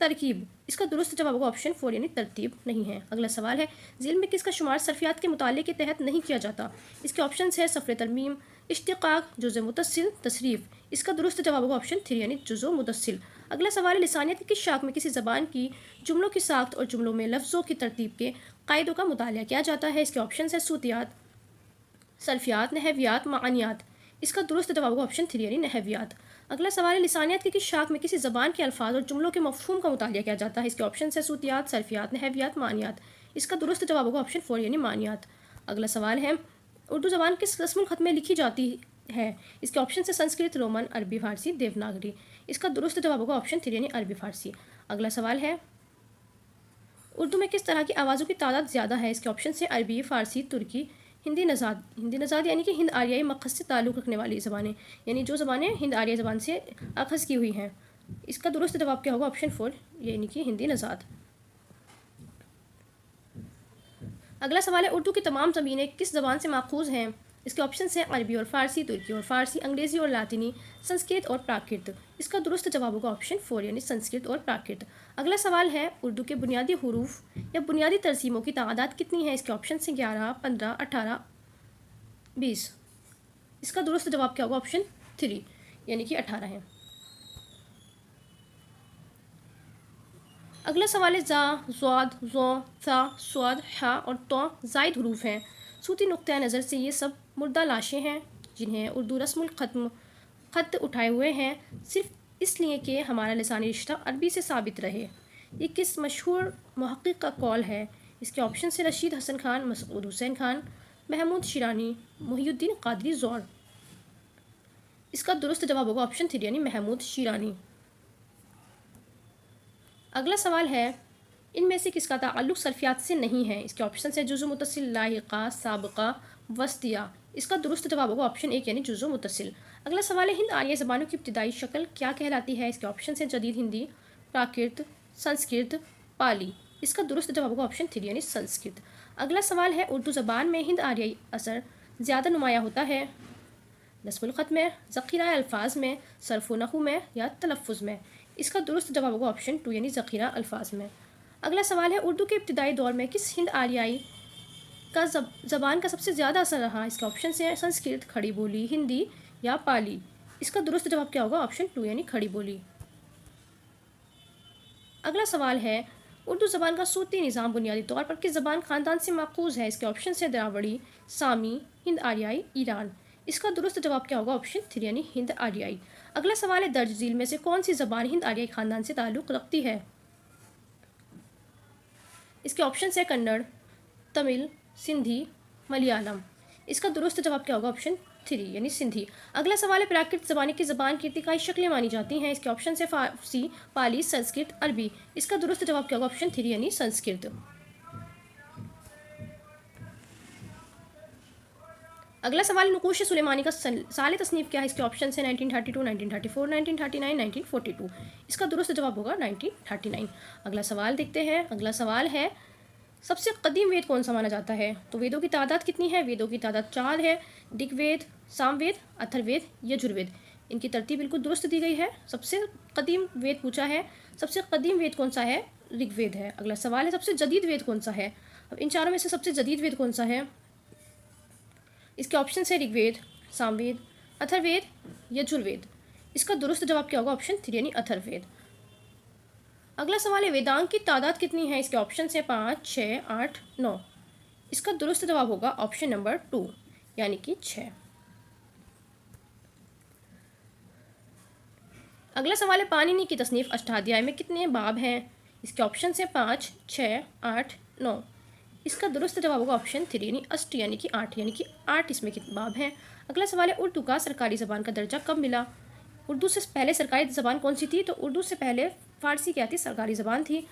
तरकीब। इसका दुरुस्त जवाब होगा ऑप्शन 4, यानी तरतीब नहीं है। अगला सवाल है, झील में किसका शुमार सर्फियात के मुताले के तहत नहीं किया जाता? इसके ऑप्शन है सफ़र तरमीम, इश्तिक़ाक़, जुज़ मुतस्सिल, तसरीफ़। इसका दुरुस्त जवाब होगा ऑप्शन 3, यानी जुज़ मुतस्सिल। अगला सवाल है, लिसानियत की किस शाख में किसी ज़बान की जुमलों की साख्त और जुमलों में लफ्ज़ों की तरतीब के कायदों का मुताला किया जाता है? इसके ऑप्शन है सूतियात, सर्फियात, नहवियात, मानियात। इसका दुरुस्त जवाब होगा ऑप्शन 3, यानी नहवियात। अगला सवाल है, लिसानियत की किस शाख में किसी ज़बान के अल्फाज और जुमलों के मफ़हूम का मुताला किया जाता है? इसके ऑप्शन है सूतियात, सर्फियात, नहवियात, मानियात। इसका दुरुस्त जवाब होगा ऑप्शन 4, यानी मानियात। अगला सवाल है, उर्दू ज़बान किस रस्मुल ख़त में लिखी जाती है? इसके ऑप्शन है संस्कृत, रोमन, अरबी, फारसी, देवनागरी। इसका दुरुस्त जवाब होगा ऑप्शन 3, यानी अरबी फारसी। अगला सवाल है, उर्दू में किस तरह की आवाज़ों की तादाद ज़्यादा है? इसके ऑप्शन से अरबी, फ़ारसी, तुर्की, हिंदी नज़ाद। हिंदी नज़ाद यानी कि हिंद आर्याई मखज़ से ताल्लुक़ रखने वाली ज़बानें, यानी जो ज़बानें हिंद आर्याई ज़बान से अखज़ की हुई हैं। इसका दुरुस्त जवाब क्या होगा? ऑप्शन 4 यानी कि हिंदी नज़ाद। अगला सवाल है, उर्दू की तमाम ज़मीनें किस ज़बान से माखूज़ हैं? इसके ऑप्शन हैं अरबी और फ़ारसी, तुर्की और फ़ारसी, अंग्रेज़ी और लातिनी, संस्कृत और प्राकृत। इसका दुरुस्त जवाब होगा ऑप्शन 4 यानी संस्कृत और प्राकृत। अगला सवाल है, उर्दू के बुनियादी हुरूफ या बुनियादी तरसीमों की तादाद कितनी है? इसके ऑप्शन हैं 11, 15, 18, 20। इसका दुरुस्त जवाब क्या होगा? ऑप्शन 3 यानी कि 18 है। अगला सवाल है, ज़ा, ज़्वाद, ज़ो, सा, स्वाद, हा और तो ज़ायद हरूफ हैं। सूती नुक्ता नज़र से ये सब मुर्दा लाशें हैं जिन्हें उर्दू रस्मुल ख़त उठाए हुए हैं, सिर्फ इसलिए कि हमारा लिसानी रिश्ता अरबी से साबित रहे। ये किस मशहूर मुहक़्क़िक़ का कौल है? इसके ऑप्शन से रशीद हसन खान, मसऊद हुसैन खान, महमूद शिरानी, मुहियुद्दीन क़ादरी ज़ौर। इसका दुरुस्त जवाब होगा ऑप्शन 3 यानी महमूद शिरानी। अगला सवाल है, इनमें से किसका ताल्लुक़ सर्फियात से नहीं है? इसके ऑप्शन है जुज़्व मुत्तसिल, लाहिक़ा, साबिक़ा, वस्तिया। इसका दुरुस्त जवाब होगा ऑप्शन 1 यानी जुज़्व मुत्तसिल। अगला सवाल है, हिंद आर्य ज़बानों की इब्तिदाई शक्ल क्या कहलाती है? इसके ऑप्शन है जदीद हिंदी, प्राकृत, संस्कृत, पाली। इसका दुरुस्त जवाब होगा ऑप्शन 3 यानी संस्कृत। अगला सवाल है, उर्दू ज़बान में हिंद आर्याई असर ज़्यादा नुमाया होता है? नस्मुल ख़त में, ज़ख़ीरा अल्फाज में, सर्फ़ नहू में या तलफ़ुज़ में? इसका दुरुस्त जवाब होगा ऑप्शन 2 यानी ज़ख़ीरा अल्फाज में। अगला सवाल है, उर्दू के इब्तिदाई दौर में किस हिंद आर्याई का ज़बान का सबसे ज़्यादा असर रहा? इसके ऑप्शन है संस्कृत, खड़ी बोली, हिंदी या पाली। इसका दुरुस्त जवाब क्या होगा? ऑप्शन 2 यानी खड़ी बोली। अगला सवाल है, उर्दू ज़बान का सूती निज़ाम बुनियादी तौर पर किस ज़बान ख़ानदान से माखूज़ है? इसके ऑप्शन है द्रावड़ी, सामी, हिंद आर्याई, ईरान। इसका दुरुस्त जवाब क्या होगा? ऑप्शन 3 यानी हिंद आर्याई। अगला सवाल है, दर्ज झील में से कौन सी ज़बान हिंद आर्याई ख़ानदान से ताल्लुक़ रखती है? इसके ऑप्शन है कन्नड़, तमिल, सिंधी, मलयालम। इसका दुरुस्त जवाब क्या होगा? ऑप्शन 3 यानी सिंधी। अगला सवाल है, प्राकृत ज़बान की ज़बान की इर्तिकाई शक्लें मानी जाती हैं? इसके ऑप्शन है फ़ारसी, पाली, संस्कृत, अरबी। इसका दुरुस्त जवाब क्या होगा? ऑप्शन 3 यानी संस्कृत। अगला सवाल, नक़ूश सुलेमानी का साल तसनीफ़ क्या है? इसके ऑप्शन है 1932, 1934, 1939, 1942। इसका दुरुस्त जवाब होगा 1939। अगला सवाल देखते हैं। अगला सवाल है, सबसे कदीम वेद कौन सा माना जाता है? तो वेदों की तादाद कितनी है? वेदों की तादाद 4 है। ऋग्वेद, सामवेद, अथर्ववेद, यजुर्वेद। इनकी तरतीब बिल्कुल दुरुस्त दी गई है। सबसे कदीम वेद पूछा है, सबसे कदीम वेद कौन सा है? ऋग्वेद है। अगला सवाल है, सबसे जदीद वेद कौन सा है? अब इन चारों में से सबसे जदीद वेद कौन सा है? इसके ऑप्शन है ऋग्वेद, सामवेद, अथर्ववेद, यजुर्वेद। इसका दुरुस्त जवाब क्या होगा? ऑप्शन 3 यानी अथर्ववेद। अगला सवाल है, वेदांग की तादाद कितनी है? इसके ऑप्शन है 5, 6, 8, 9। इसका दुरुस्त जवाब होगा ऑप्शन नंबर 2 यानी कि 6। अगला सवाल है, पाणिनि की तसनीफ़ अष्टाध्याय में कितने बाब हैं? इसके ऑप्शन है 5, 6, 8, 9। इसका दुरुस्त जवाब होगा ऑप्शन 3 यानी अष्ट यानी कि 8, यानी कि 8 इसमें कितने बाब हैं। अगला सवाल है, उर्दू का सरकारी ज़बान का दर्जा कब मिला? उर्दू से पहले सरकारी ज़बान कौन सी थी? तो उर्दू से पहले फ़ारसी क्या थी? सरकारी ज़बान थी।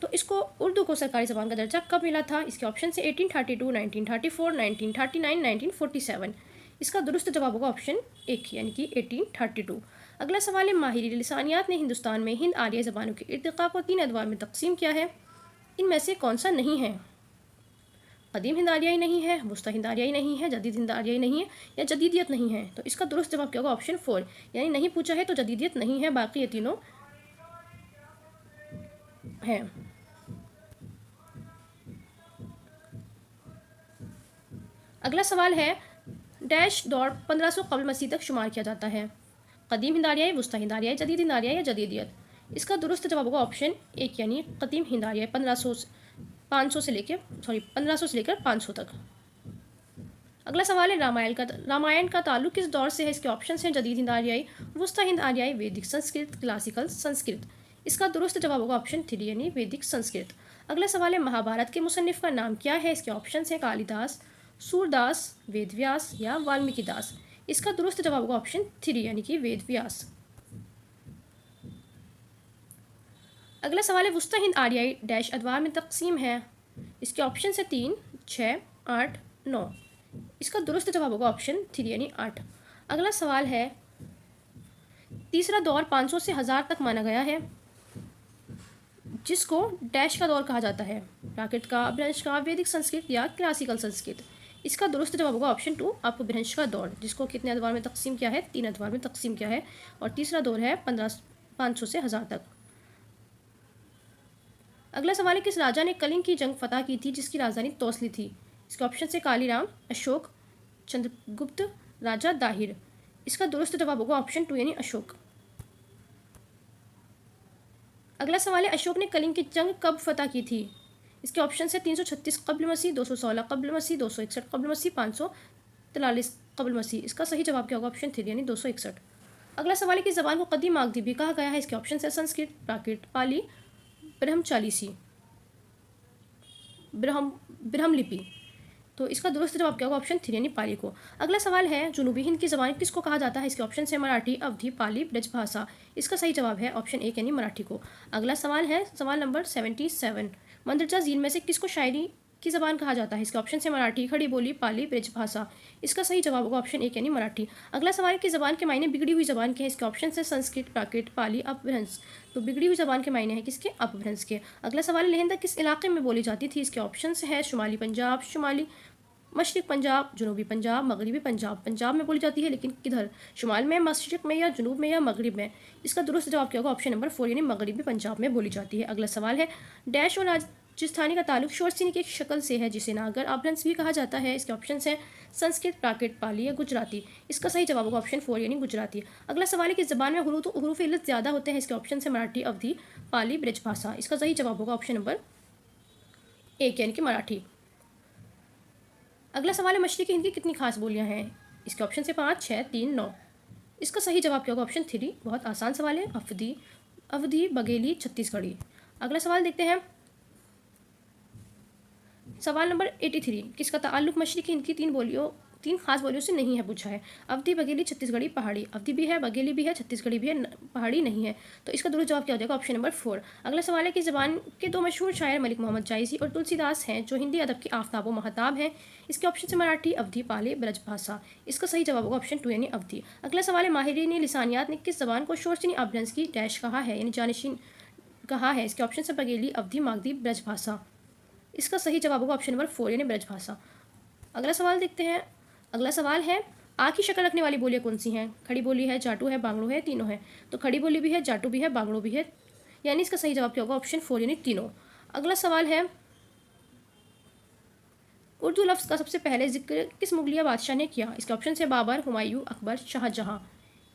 तो इसको उर्दू को सरकारी ज़बान का दर्जा कब मिला था? इसके ऑप्शन से 1832, 1934, 1939, 1947। इसका दुरुस्त जवाब होगा ऑप्शन 1 यानी कि 1832। अगला सवाल है, माहिर लिसानियात ने हिंदुस्तान में हिंद आर्य ज़बानों के इर्तिक़ा को 3 अदवार में तकसीम किया है। इनमें से कौन सा नहीं है? कदीम हिंद आर्याई नहीं है, वस्ता हिंद आर्याई नहीं है, जदीद हिंद आर्याई नहीं है या जदीदियत नहीं है। तो इसका दुरुस्त जवाब क्या होगा? ऑप्शन 4 यानी नहीं पूछा है तो जदीदियत नहीं है, बाकी ये तीनों हैं। अगला सवाल है, डैश दौर 1500 कबल मसीह तक शुमार किया जाता है? कदीम हिंद आर्याई, वस्ता हिंद आर्याई, जदीद हिंद आर्याई या जदीदियत? इसका दुरुस्त जवाब होगा ऑप्शन 1 यानी कदीम हिंद आर्याई 1500 से लेकर 500 तक। अगला सवाल है, रामायण का ताल्लुक किस दौर से है? इसके ऑप्शन हैं जदीद हिंद आर्याई, वस्ता हिंद आर्याई, वैदिक संस्कृत, क्लासिकल संस्कृत। इसका दुरुस्त जवाब होगा ऑप्शन 3 यानी वैदिक संस्कृत। अगला सवाल है, महाभारत के मुसन्निफ का नाम क्या है? इसके ऑप्शन हैं कालिदास, सूरदास, वेदव्यास या वाल्मीकि दास। इसका दुरुस्त जवाब होगा ऑप्शन 3 यानी कि वेदव्यास। अगला सवाल है वुस्ता हिंद आर्याई डैश अदवार में तकसीम है। इसके ऑप्शन है 3, 6, 8, 9। इसका दुरुस्त जवाब होगा ऑप्शन 3 यानी 8। अगला सवाल है तीसरा दौर 500 से 1000 तक माना गया है, जिसको डैश का दौर कहा जाता है, प्राकृत का, अपभ्रंश का, वैदिक संस्कृत या क्लासिकल संस्कृत। इसका दुरुस्त जवाब होगा ऑप्शन 2 अपभ्रंश का दौर, जिसको कितने अदवार में तकसीम किया है, 3 अदवार में तकसीम किया है। और तीसरा दौर है 500 से 1000 तक। अगला सवाल है किस राजा ने कलिंग की जंग फतह की थी जिसकी राजधानी तौसली थी। इसके ऑप्शन है कालीराम, अशोक, चंद्रगुप्त, राजा दाहिर। इसका दुरुस्त जवाब होगा ऑप्शन 2 यानी अशोक। अगला सवाल है अशोक ने कलिंग की जंग कब फतह की थी। इसके ऑप्शन है 336 कब्ल मसीह, 216 कब्ल मसीह, 261 कब्ल मसीह, 543 कब्ल मसीह। इसका सही जवाब क्या होगा ऑप्शन 3 यानी 261। अगला सवाल है कि ज़बान को कदीम मागधी भी कहा गया है। इसके ऑप्शन है संस्कृत, प्राकृत, पाली, ब्रह्मचालीसी, ब्रह्मलिपि। तो इसका दुरुस्त जवाब क्या होगा ऑप्शन 3 यानी पाली को। अगला सवाल है जुनूबी हिंद की ज़बान किसको कहा जाता है। इसके ऑप्शन है मराठी, अवधी, पाली, ब्रजभाषा। इसका सही जवाब है ऑप्शन 1 यानी मराठी को। अगला सवाल है सवाल नंबर 77, मंदरजा झील में से किसको शायरी की ज़बान कहा जाता है। इसके ऑप्शन है मराठी, खड़ी बोली, पाली, ब्रजभाषा। इसका सही जवाब होगा ऑप्शन 1 यानी मराठी। अगला सवाल की ज़बान के मायने बिगड़ी हुई ज़बान के हैं। इसके ऑप्शन है संस्कृत, प्राकृत, पाली, अपभ्रंश। तो बिगड़ी हुई ज़बान के मायने हैं किसके, अपभ्रंश के। अगला सवाल लहंदा किस इलाके में बोली जाती थी। इसके ऑप्शन है शुमाली पंजाब, शुमाली मशरक पंजाब, जनूबी पंजाब, मगरबी पंजाब। पंजाब में बोली जाती है लेकिन किधर, शुमाल में, मशरक में या जनूब में या मगरब में। इसका दुरुस्त जवाब क्या होगा ऑप्शन नंबर 4 यानी मगरबी पंजाब में बोली जाती है। अगला सवाल है डैश और राजस्थानी का ताल्लुक शोरसिनी की एक शक्ल से है जिसे नागर अपभ्रंश भी कहा जाता है। इसके ऑप्शन है संस्कृत, प्राकृत, पाली या गुजराती। इसका सही जवाब होगा ऑप्शन 4 यानी गुजराती। अगला सवाल है कि ज़बान में हुरूफ इल्लत ज़्यादा होते हैं। इसके ऑप्शन है मराठी, अवधी, पाली, ब्रजभाषा। इसका सही जवाब होगा ऑप्शन नंबर 1 यानी कि मराठी। अगला सवाल है मशरक़ी हिंद की कितनी खास बोलियां हैं। इसके ऑप्शन से 5, 6, 3, 9। इसका सही जवाब क्या होगा ऑप्शन 3। बहुत आसान सवाल है, अवधी, बघेली, छत्तीसगढ़ी। अगला सवाल देखते हैं सवाल नंबर 83, किसका ताल्लुक मशरक़ी हिंद की तीन खास बोलियों से नहीं है पूछा है। अवधी, बघेली, छत्तीसगढ़ी, पहाड़ी। अवधी भी है, बघेली भी है, छत्तीसगढ़ी भी है, पहाड़ी नहीं है। तो इसका दुरुस्त जवाब क्या हो जाएगा ऑप्शन नंबर 4। अगला सवाल है कि ज़बान के 2 मशहूर शायर मलिक मोहम्मद जायसी और तुलसीदास हैं जो हिंदी अदब की आफ्ताब व महताब हैं। इसके ऑप्शन से मराठी, अवधी, पाली, ब्रजभाषा। इसका सही जवाब होगा ऑप्शन 2 यानी अवधी। अगला सवाल है माहिरीन लिसानियात ने किस ज़बान को शोरसिनी अपभ्रंश की डैश कहा है यानी जानशीन कहा है। इसके ऑप्शन से बघेली, अवधी, मागधी, ब्रजभाषा। इसका सही जवाब होगा ऑप्शन नंबर 4 यानी ब्रजभाषा। अगला सवाल देखते हैं। अगला सवाल है आ की शक्ल रखने वाली बोलियां कौन सी हैं। खड़ी बोली है, जाटू है, बांगड़ू है, तीनों है। तो खड़ी बोली भी है, जाटू भी है, बांगड़ू भी है, यानी इसका सही जवाब क्या होगा ऑप्शन 4 यानी तीनों। अगला सवाल है उर्दू लफ्ज़ का सबसे पहले जिक्र किस मुगलिया बादशाह ने किया। इसके ऑप्शन है बाबर, हुमायूं, अकबर, शाहजहां।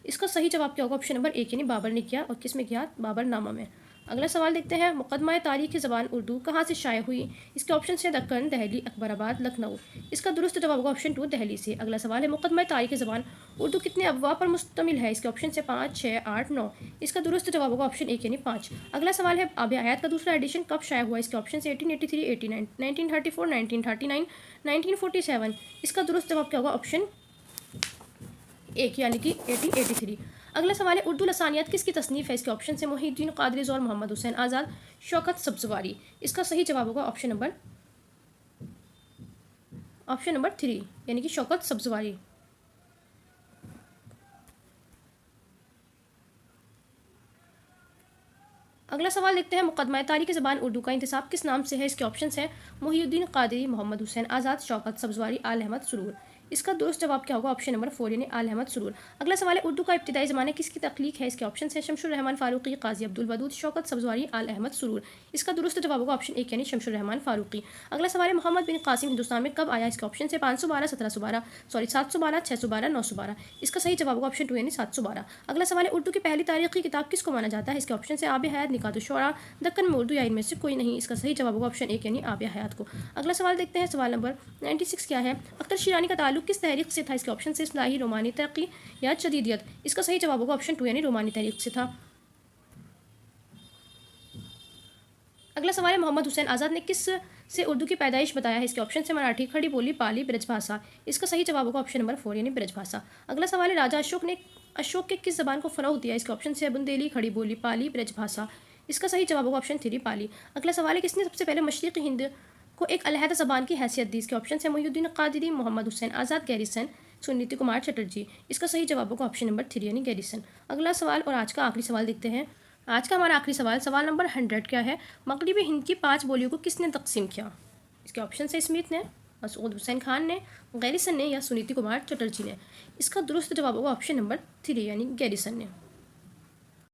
इसका सही जवाब क्या होगा ऑप्शन नंबर 1 यानी बाबर ने किया। और किस में किया, बाबरनामा में। अगला सवाल देखते हैं मुकदमा तारीख ज़बान उर्दू कहाँ से शाया हुई। इसके ऑप्शन है दक्कन, दहली, अकबराबाद, लखनऊ। इसका दुरुस्त जवाब होगा ऑप्शन 2 दहली से। अगला सवाल है मुकदमा तारीख ज़बान उर्दू कितने अबवाब पर मुश्तमिल है। इसके ऑप्शन है 5, 6, 8, 9। इसका दुरुस्त जवाब होगा ऑप्शन 1 यानी 5। अगला सवाल है आब हयात का दूसरा एडिशन कब शाया हुआ। इसके ऑप्शन है 1883, 89, 1934, 1939, 1947। इसका दुरुस्त जवाब क्या होगा ऑप्शन 1 यानी कि 1883। अगला सवाल है उर्दू लसानियात किसकी तसनीफ़ है। इसके ऑप्शन है मोहिउद्दीन कादरी और मोहम्मद हुसैन आज़ाद, शौकत सब्ज़वारी। इसका सही जवाब होगा ऑप्शन नंबर 3 यानी कि शौकत सब्ज़वारी। अगला सवाल देखते हैं मुकदमा तारीख ज़बान उर्दू का इंतसाब किस नाम से है। इसके ऑप्शन है मोहिउद्दीन कादरी, मोहम्मद हुसैन आज़ाद, शौकत सब्ज़वारी, आल अहमद सुरूर। इसका दुरुस्त जवाब क्या होगा ऑप्शन नंबर 4 यानी आल अहमद सुरूर। अगला सवाल है उर्दू का इब्तिदाई ज़माने किसकी तख्लीक है। इसके ऑप्शन है शमशुर रहमान फारूकी, काजी अब्दुल वदूद, शौकत सब्ज़वारी, आल अहमद सुरूर। इसका दुरुस्त जवाब होगा ऑप्शन 1 यानी शमशुर रहमान फारूकी। अगला सवाल है मोहम्मद बिन कासिम हिंदुस्तान में कब आया। इसके ऑप्शन है 512, 1712, 712, 612, 912। इसका सही जवाब होगा ऑप्शन 2 यानी 712। अगला सवाल है उर्दू की पहली तारीखी किताब किसको माना जाता है। इसके ऑप्शन है आब हयात, निकातुश्शोरा, दक्कन में उर्दू या इनमें से कोई नहीं। इसका सही जवाब होगा ऑप्शन 1 यानी आब हयात को। अगला सवाल देखते हैं सवाल नंबर 96 क्या है। अख्तर शिरानी का ताल्लुक किस तहरीक से था। इसके ऑप्शन से इस्लाही, रोमानी, तरक्की या जदीदियत। इसका सही जवाब होगा ऑप्शन 2 यानी रोमानी तहरीक से था। अगला सवाल है मोहम्मद हुसैन आज़ाद ने किस से उर्दू की पैदाइश बताया है। इसके ऑप्शन से मराठी, खड़ी बोली, पाली, ब्रजभाषा। इसका सही जवाब होगा ऑप्शन नंबर 4 यानी ब्रजभाषा। अगला सवाल है राजा अशोक ने अशोक के किस ज़बान को फ़रोग़ दिया। इसके ऑप्शन से बुंदेली, खड़ी बोली, पाली, ब्रजभाषा। इसका सही जवाब होगा ऑप्शन 3 पाली। अगला सवाल है, किसने सबसे पहले मशरक़ी हिंद को एक अलहदा ज़बान की हैसियत दी? इसके ऑप्शन है मोहिउद्दीन क़ादरी, मोहम्मद हुसैन आज़ाद गैरीसन, सुनीति कुमार चटर्जी। इसका सही जवाब होगा ऑप्शन नंबर 3 यानी गैरीसन। अगला सवाल और आज का आखिरी सवाल देखते हैं। आज का हमारा आखिरी सवाल नंबर 100 क्या है? मगरबी हिंद की 5 बोलियों को किसने तकसीम किया? इसके ऑप्शन है स्मिथ ने, मसूद हुसैन खान ने, गैरीसन ने या सुनीति कुमार चटर्जी ने। इसका दुरुस्त जवाब होगा ऑप्शन नंबर 3 यानी गैरीसन ने।